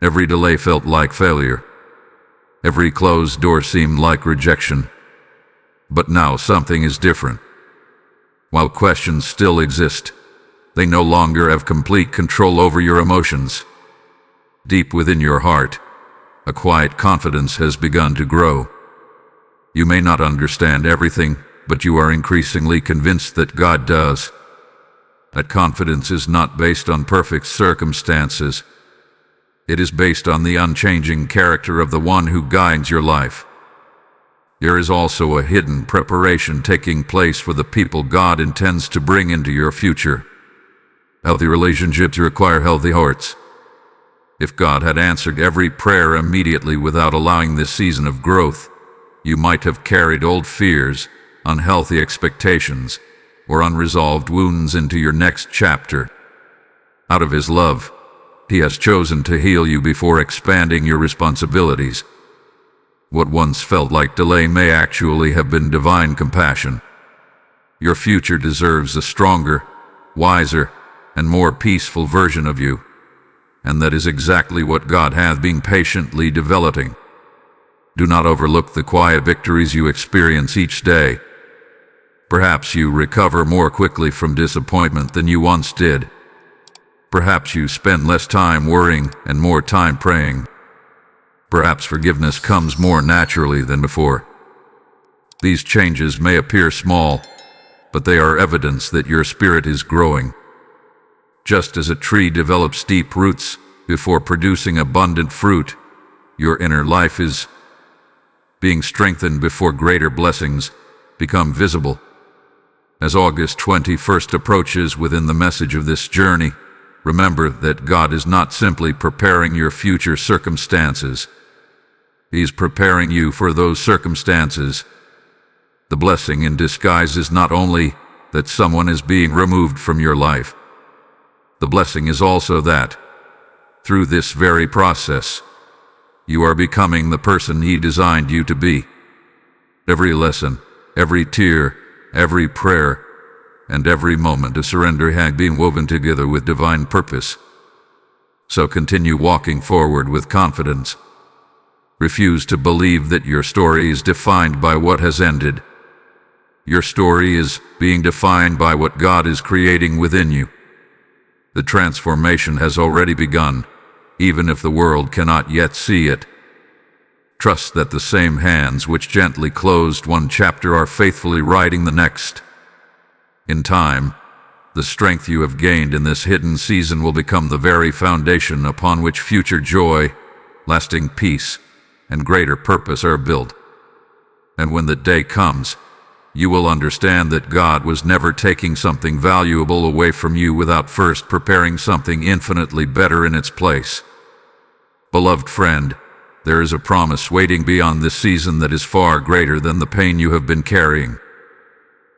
Every delay felt like failure. Every closed door seemed like rejection. But now something is different. While questions still exist, they no longer have complete control over your emotions. Deep within your heart, a quiet confidence has begun to grow. You may not understand everything, but you are increasingly convinced that God does. That confidence is not based on perfect circumstances. It is based on the unchanging character of the one who guides your life. There is also a hidden preparation taking place for the people God intends to bring into your future. Healthy relationships require healthy hearts. If God had answered every prayer immediately without allowing this season of growth, you might have carried old fears, unhealthy expectations, or unresolved wounds into your next chapter. Out of His love, He has chosen to heal you before expanding your responsibilities. What once felt like delay may actually have been divine compassion. Your future deserves a stronger, wiser, and more peaceful version of you, and that is exactly what God hath been patiently developing. Do not overlook the quiet victories you experience each day. Perhaps you recover more quickly from disappointment than you once did. Perhaps you spend less time worrying and more time praying. Perhaps forgiveness comes more naturally than before. These changes may appear small, but they are evidence that your spirit is growing. Just as a tree develops deep roots before producing abundant fruit, your inner life is being strengthened before greater blessings become visible. As August 21st approaches within the message of this journey, remember that God is not simply preparing your future circumstances. He's preparing you for those circumstances. The blessing in disguise is not only that someone is being removed from your life. The blessing is also that, through this very process, you are becoming the person He designed you to be. Every lesson, every tear, every prayer, and every moment of surrender had been woven together with divine purpose. So continue walking forward with confidence. Refuse to believe that your story is defined by what has ended. Your story is being defined by what God is creating within you. The transformation has already begun, even if the world cannot yet see it. Trust that the same hands which gently closed one chapter are faithfully writing the next. In time, the strength you have gained in this hidden season will become the very foundation upon which future joy, lasting peace, and greater purpose are built. And when the day comes, you will understand that God was never taking something valuable away from you without first preparing something infinitely better in its place. Beloved friend, there is a promise waiting beyond this season that is far greater than the pain you have been carrying.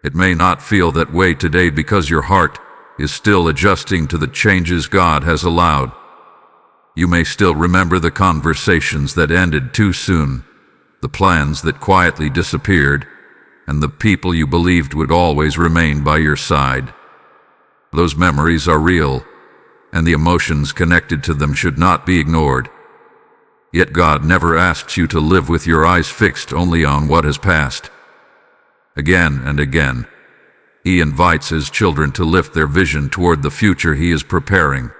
It may not feel that way today because your heart is still adjusting to the changes God has allowed. You may still remember the conversations that ended too soon, the plans that quietly disappeared, and the people you believed would always remain by your side. Those memories are real, and the emotions connected to them should not be ignored. Yet God never asks you to live with your eyes fixed only on what has passed. Again and again, He invites His children to lift their vision toward the future He is preparing.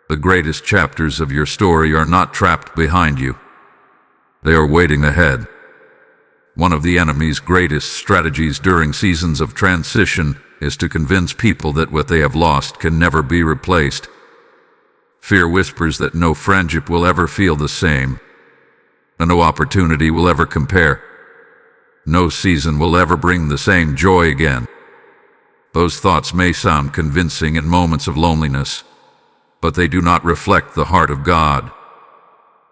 The greatest chapters of your story are not trapped behind you. They are waiting ahead. One of the enemy's greatest strategies during seasons of transition is to convince people that what they have lost can never be replaced. Fear whispers that no friendship will ever feel the same, and no opportunity will ever compare. No season will ever bring the same joy again. Those thoughts may sound convincing in moments of loneliness, but they do not reflect the heart of God.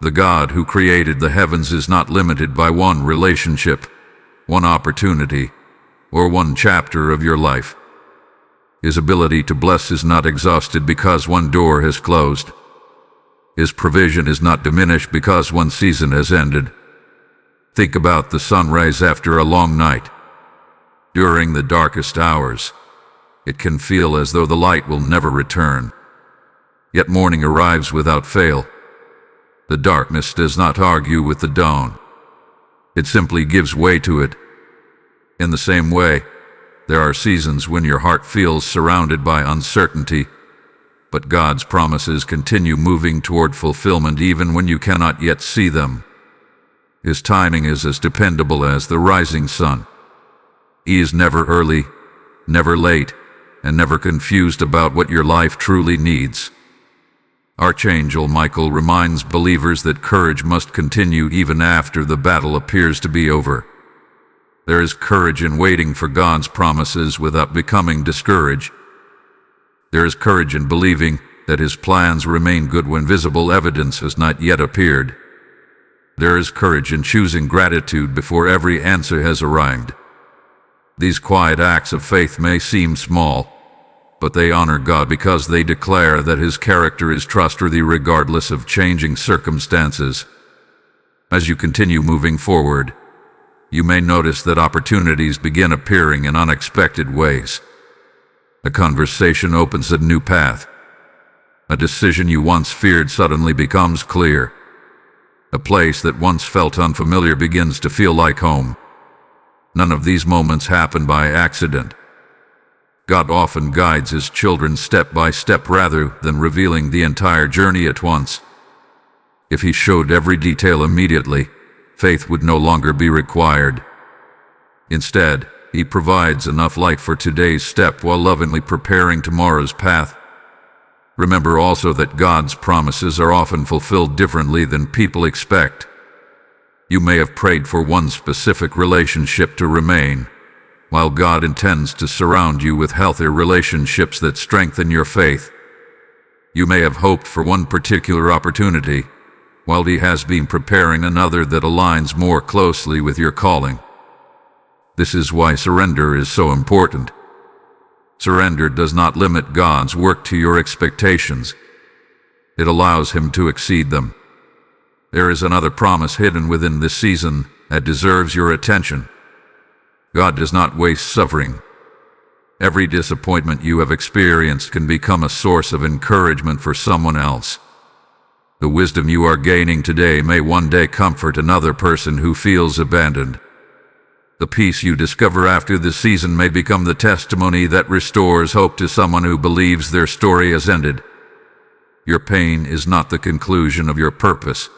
The God who created the heavens is not limited by one relationship, one opportunity, or one chapter of your life. His ability to bless is not exhausted because one door has closed. His provision is not diminished because one season has ended. Think about the sunrise after a long night. During the darkest hours, it can feel as though the light will never return. Yet morning arrives without fail. The darkness does not argue with the dawn. It simply gives way to it. In the same way, there are seasons when your heart feels surrounded by uncertainty, but God's promises continue moving toward fulfillment even when you cannot yet see them. His timing is as dependable as the rising sun. He is never early, never late, and never confused about what your life truly needs. Archangel Michael reminds believers that courage must continue even after the battle appears to be over. There is courage in waiting for God's promises without becoming discouraged. There is courage in believing that His plans remain good when visible evidence has not yet appeared. There is courage in choosing gratitude before every answer has arrived. These quiet acts of faith may seem small, but they honor God because they declare that His character is trustworthy regardless of changing circumstances. As you continue moving forward, you may notice that opportunities begin appearing in unexpected ways. A conversation opens a new path. A decision you once feared suddenly becomes clear. A place that once felt unfamiliar begins to feel like home. None of these moments happen by accident. God often guides His children step by step rather than revealing the entire journey at once. If He showed every detail immediately, faith would no longer be required. Instead, He provides enough light for today's step while lovingly preparing tomorrow's path. Remember also that God's promises are often fulfilled differently than people expect. You may have prayed for one specific relationship to remain, while God intends to surround you with healthier relationships that strengthen your faith. You may have hoped for one particular opportunity, while He has been preparing another that aligns more closely with your calling. This is why surrender is so important. Surrender does not limit God's work to your expectations. It allows Him to exceed them. There is another promise hidden within this season that deserves your attention. God does not waste suffering. Every disappointment you have experienced can become a source of encouragement for someone else. The wisdom you are gaining today may one day comfort another person who feels abandoned. The peace you discover after this season may become the testimony that restores hope to someone who believes their story has ended. Your pain is not the conclusion of your purpose.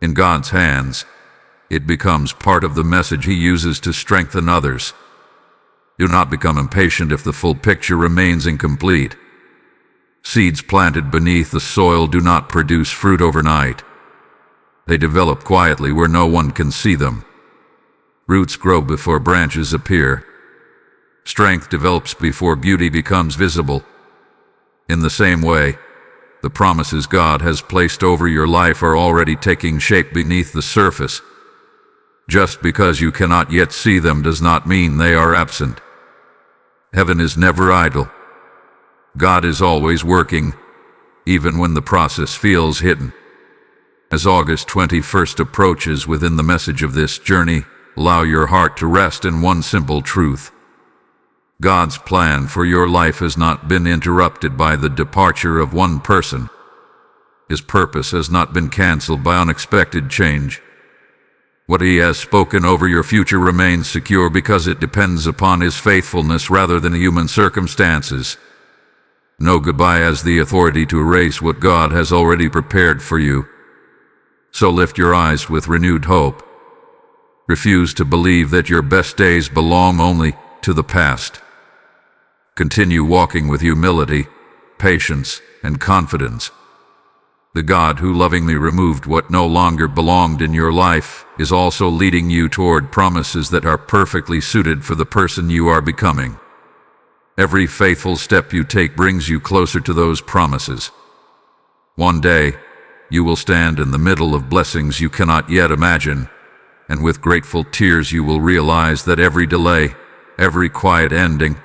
In God's hands, it becomes part of the message He uses to strengthen others. Do not become impatient if the full picture remains incomplete. Seeds planted beneath the soil do not produce fruit overnight. They develop quietly where no one can see them. Roots grow before branches appear. Strength develops before beauty becomes visible. In the same way, the promises God has placed over your life are already taking shape beneath the surface. Just because you cannot yet see them does not mean they are absent. Heaven is never idle. God is always working, even when the process feels hidden. As August 21st approaches within the message of this journey, allow your heart to rest in one simple truth. God's plan for your life has not been interrupted by the departure of one person. His purpose has not been canceled by unexpected change. What He has spoken over your future remains secure because it depends upon His faithfulness rather than human circumstances. Know goodbye has the authority to erase what God has already prepared for you. So lift your eyes with renewed hope. Refuse to believe that your best days belong only to the past. Continue walking with humility, patience, and confidence. The God who lovingly removed what no longer belonged in your life is also leading you toward promises that are perfectly suited for the person you are becoming. Every faithful step you take brings you closer to those promises. One day, you will stand in the middle of blessings you cannot yet imagine, and with grateful tears you will realize that every delay, every quiet ending,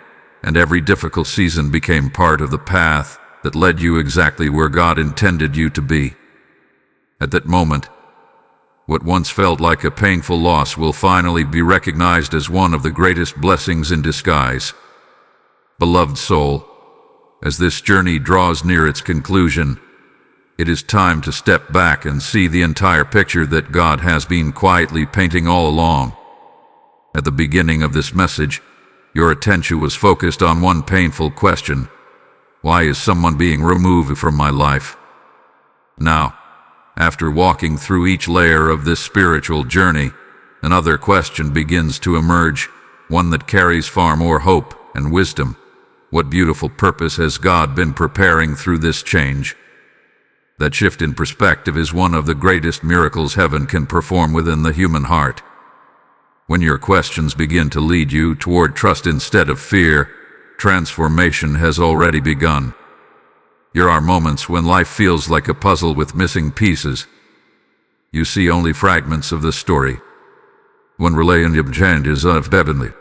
and every difficult season became part of the path that led you exactly where God intended you to be. At that moment, what once felt like a painful loss will finally be recognized as one of the greatest blessings in disguise. Beloved soul, as this journey draws near its conclusion, it is time to step back and see the entire picture that God has been quietly painting all along. At the beginning of this message, your attention was focused on one painful question: why is someone being removed from my life? Now, after walking through each layer of this spiritual journey, another question begins to emerge, one that carries far more hope and wisdom. What beautiful purpose has God been preparing through this change? That shift in perspective is one of the greatest miracles heaven can perform within the human heart. When your questions begin to lead you toward trust instead of fear, transformation has already begun. There are moments when life feels like a puzzle with missing pieces. You see only fragments of the story. One relay in the changes of heavenly.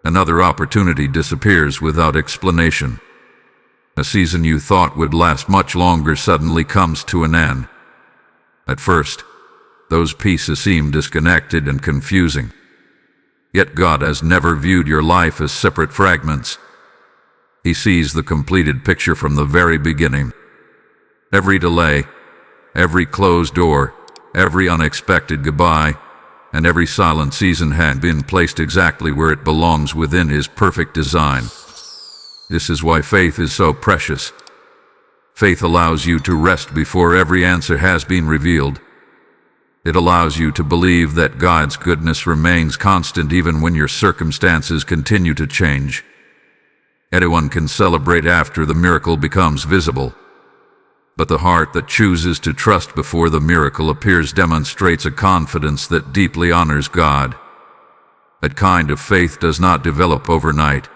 Another opportunity disappears without explanation. A season you thought would last much longer suddenly comes to an end. At first, those pieces seem disconnected and confusing. Yet God has never viewed your life as separate fragments. He sees the completed picture from the very beginning. Every delay, every closed door, every unexpected goodbye, and every silent season had been placed exactly where it belongs within His perfect design. This is why faith is so precious. Faith allows you to rest before every answer has been revealed. It allows you to believe that God's goodness remains constant even when your circumstances continue to change. Anyone can celebrate after the miracle becomes visible. But the heart that chooses to trust before the miracle appears demonstrates a confidence that deeply honors God. That kind of faith does not develop overnight.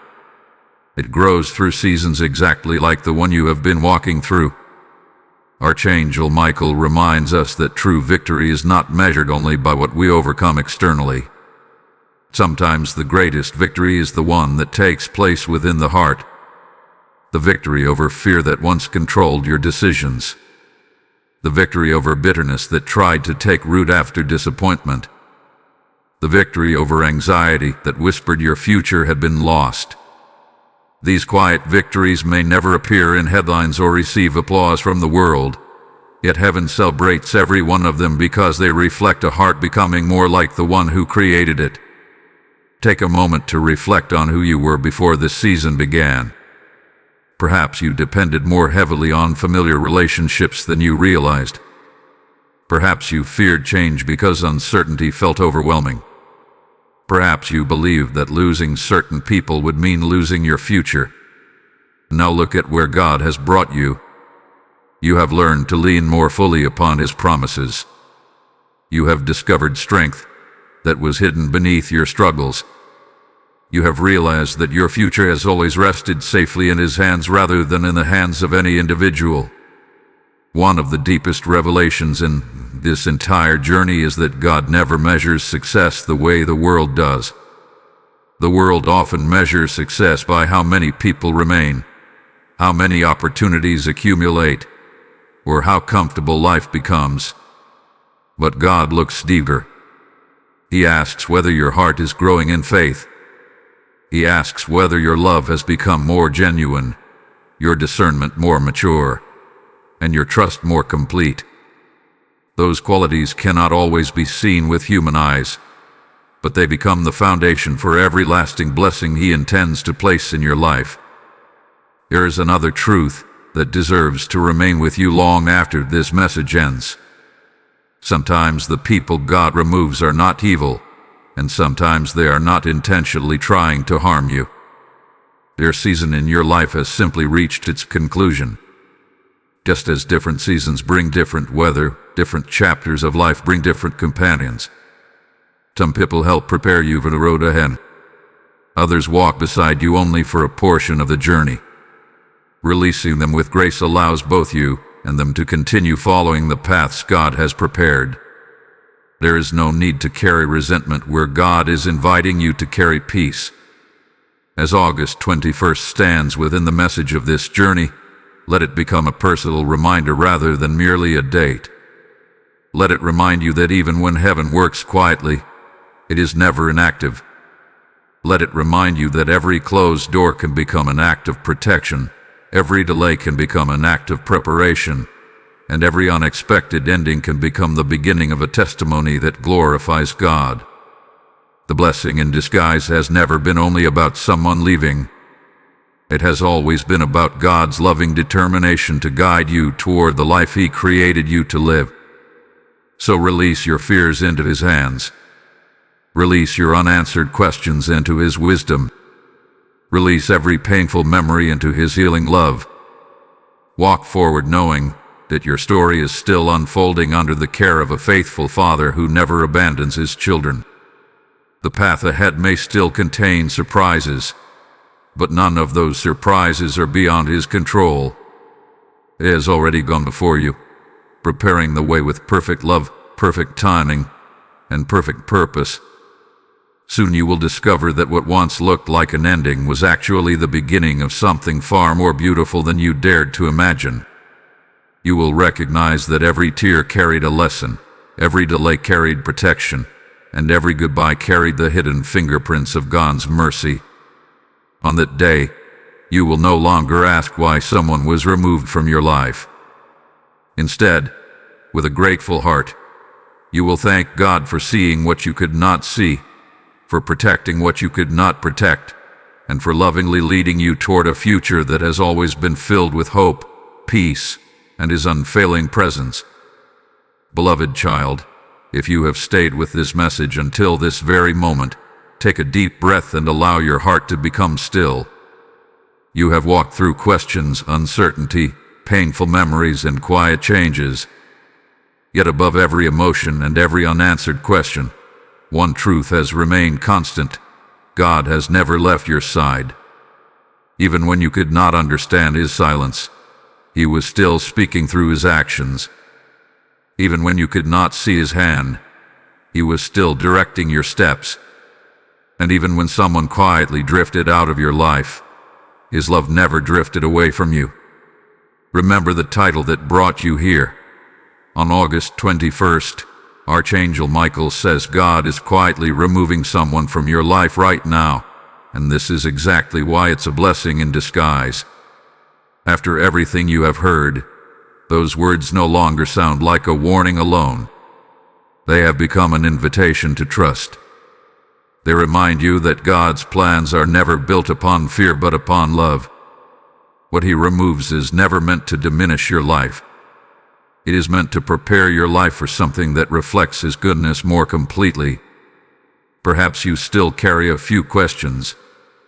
It grows through seasons exactly like the one you have been walking through. Archangel Michael reminds us that true victory is not measured only by what we overcome externally. Sometimes the greatest victory is the one that takes place within the heart. The victory over fear that once controlled your decisions. The victory over bitterness that tried to take root after disappointment. The victory over anxiety that whispered your future had been lost. These quiet victories may never appear in headlines or receive applause from the world, yet heaven celebrates every one of them because they reflect a heart becoming more like the one who created it. Take a moment to reflect on who you were before this season began. Perhaps you depended more heavily on familiar relationships than you realized. Perhaps you feared change because uncertainty felt overwhelming. Perhaps you believed that losing certain people would mean losing your future. Now look at where God has brought you. You have learned to lean more fully upon His promises. You have discovered strength that was hidden beneath your struggles. You have realized that your future has always rested safely in His hands rather than in the hands of any individual. One of the deepest revelations in this entire journey is that God never measures success the way the world does. The world often measures success by how many people remain, how many opportunities accumulate, or how comfortable life becomes. But God looks deeper. He asks whether your heart is growing in faith. He asks whether your love has become more genuine, your discernment more mature, and your trust more complete. Those qualities cannot always be seen with human eyes, but they become the foundation for every lasting blessing He intends to place in your life. There is another truth that deserves to remain with you long after this message ends. Sometimes the people God removes are not evil, and sometimes they are not intentionally trying to harm you. Their season in your life has simply reached its conclusion. Just as different seasons bring different weather, different chapters of life bring different companions. Some people help prepare you for the road ahead. Others walk beside you only for a portion of the journey. Releasing them with grace allows both you and them to continue following the paths God has prepared. There is no need to carry resentment where God is inviting you to carry peace. As August 21st stands within the message of this journey, let it become a personal reminder rather than merely a date. Let it remind you that even when heaven works quietly, it is never inactive. Let it remind you that every closed door can become an act of protection, every delay can become an act of preparation, and every unexpected ending can become the beginning of a testimony that glorifies God. The blessing in disguise has never been only about someone leaving. It has always been about God's loving determination to guide you toward the life He created you to live. So release your fears into His hands. Release your unanswered questions into His wisdom. Release every painful memory into His healing love. Walk forward knowing that your story is still unfolding under the care of a faithful Father who never abandons His children. The path ahead may still contain surprises, but none of those surprises are beyond His control. He has already gone before you, preparing the way with perfect love, perfect timing, and perfect purpose. Soon you will discover that what once looked like an ending was actually the beginning of something far more beautiful than you dared to imagine. You will recognize that every tear carried a lesson, every delay carried protection, and every goodbye carried the hidden fingerprints of God's mercy. On that day, you will no longer ask why someone was removed from your life. Instead, with a grateful heart, you will thank God for seeing what you could not see, for protecting what you could not protect, and for lovingly leading you toward a future that has always been filled with hope, peace, and His unfailing presence. Beloved child, if you have stayed with this message until this very moment, take a deep breath and allow your heart to become still. You have walked through questions, uncertainty, painful memories, and quiet changes. Yet above every emotion and every unanswered question, one truth has remained constant: God has never left your side. Even when you could not understand His silence, He was still speaking through His actions. Even when you could not see His hand, He was still directing your steps. And even when someone quietly drifted out of your life, His love never drifted away from you. Remember the title that brought you here. On August 21st, Archangel Michael says God is quietly removing someone from your life right now, and this is exactly why it's a blessing in disguise. After everything you have heard, those words no longer sound like a warning alone. They have become an invitation to trust. They remind you that God's plans are never built upon fear but upon love. What He removes is never meant to diminish your life. It is meant to prepare your life for something that reflects His goodness more completely. Perhaps you still carry a few questions,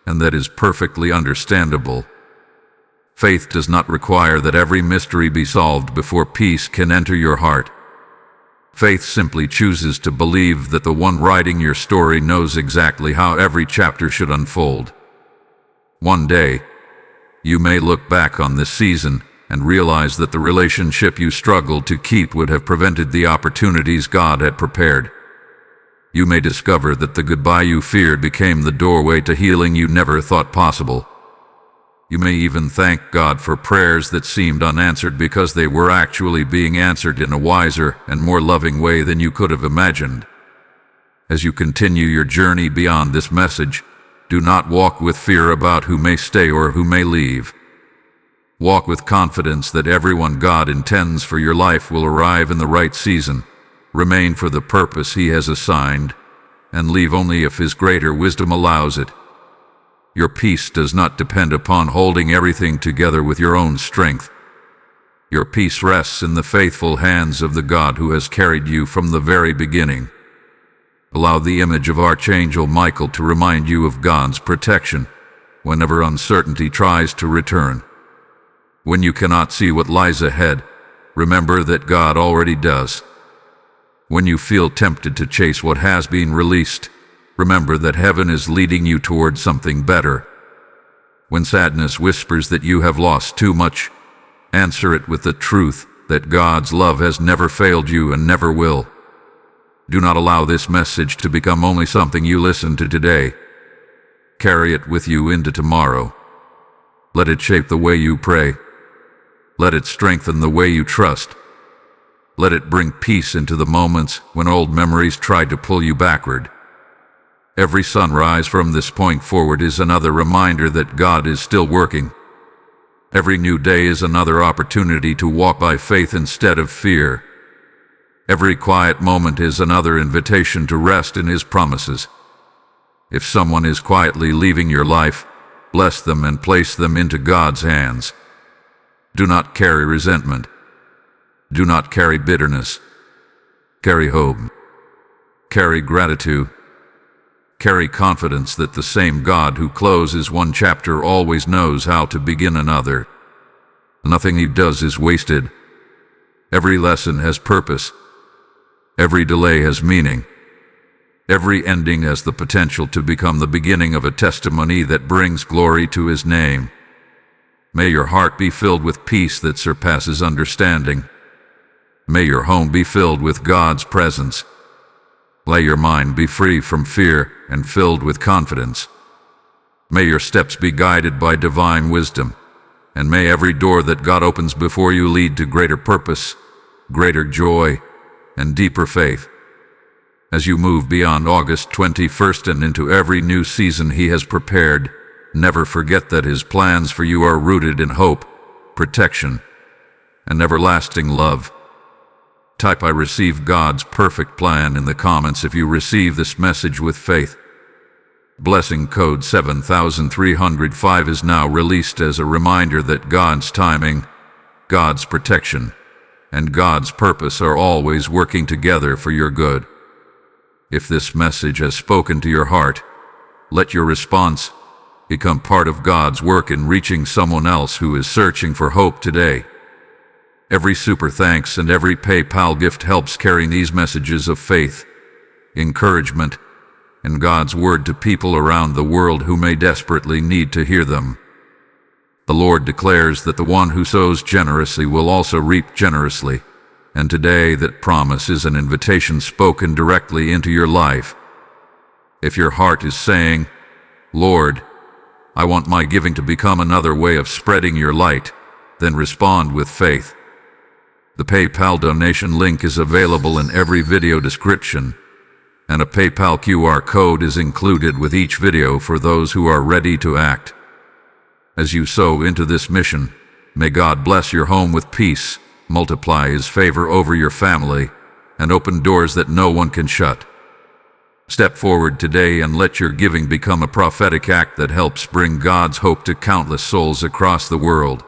and that is perfectly understandable. Faith does not require that every mystery be solved before peace can enter your heart. Faith simply chooses to believe that the one writing your story knows exactly how every chapter should unfold. One day, you may look back on this season and realize that the relationship you struggled to keep would have prevented the opportunities God had prepared. You may discover that the goodbye you feared became the doorway to healing you never thought possible. You may even thank God for prayers that seemed unanswered because they were actually being answered in a wiser and more loving way than you could have imagined. As you continue your journey beyond this message, do not walk with fear about who may stay or who may leave. Walk with confidence that everyone God intends for your life will arrive in the right season, remain for the purpose He has assigned, and leave only if His greater wisdom allows it. Your peace does not depend upon holding everything together with your own strength. Your peace rests in the faithful hands of the God who has carried you from the very beginning. Allow the image of Archangel Michael to remind you of God's protection whenever uncertainty tries to return. When you cannot see what lies ahead, remember that God already does. When you feel tempted to chase what has been released, remember that heaven is leading you toward something better. When sadness whispers that you have lost too much, answer it with the truth that God's love has never failed you and never will. Do not allow this message to become only something you listen to today. Carry it with you into tomorrow. Let it shape the way you pray. Let it strengthen the way you trust. Let it bring peace into the moments when old memories try to pull you backward. Every sunrise from this point forward is another reminder that God is still working. Every new day is another opportunity to walk by faith instead of fear. Every quiet moment is another invitation to rest in His promises. If someone is quietly leaving your life, bless them and place them into God's hands. Do not carry resentment. Do not carry bitterness. Carry hope. Carry gratitude. Carry confidence that the same God who closes one chapter always knows how to begin another. Nothing He does is wasted. Every lesson has purpose. Every delay has meaning. Every ending has the potential to become the beginning of a testimony that brings glory to His name. May your heart be filled with peace that surpasses understanding. May your home be filled with God's presence. Let your mind be free from fear and filled with confidence. May your steps be guided by divine wisdom, and may every door that God opens before you lead to greater purpose, greater joy, and deeper faith. As you move beyond August 21st and into every new season He has prepared, never forget that His plans for you are rooted in hope, protection, and everlasting love. Type "I receive God's perfect plan" in the comments if you receive this message with faith. Blessing code 7305 is now released as a reminder that God's timing, God's protection, and God's purpose are always working together for your good. If this message has spoken to your heart, let your response become part of God's work in reaching someone else who is searching for hope today. Every super thanks and every PayPal gift helps carry these messages of faith, encouragement, and God's word to people around the world who may desperately need to hear them. The Lord declares that the one who sows generously will also reap generously, and today that promise is an invitation spoken directly into your life. If your heart is saying, "Lord, I want my giving to become another way of spreading your light," then respond with faith. The PayPal donation link is available in every video description, and a PayPal QR code is included with each video for those who are ready to act. As you sow into this mission, may God bless your home with peace, multiply His favor over your family, and open doors that no one can shut. Step forward today and let your giving become a prophetic act that helps bring God's hope to countless souls across the world.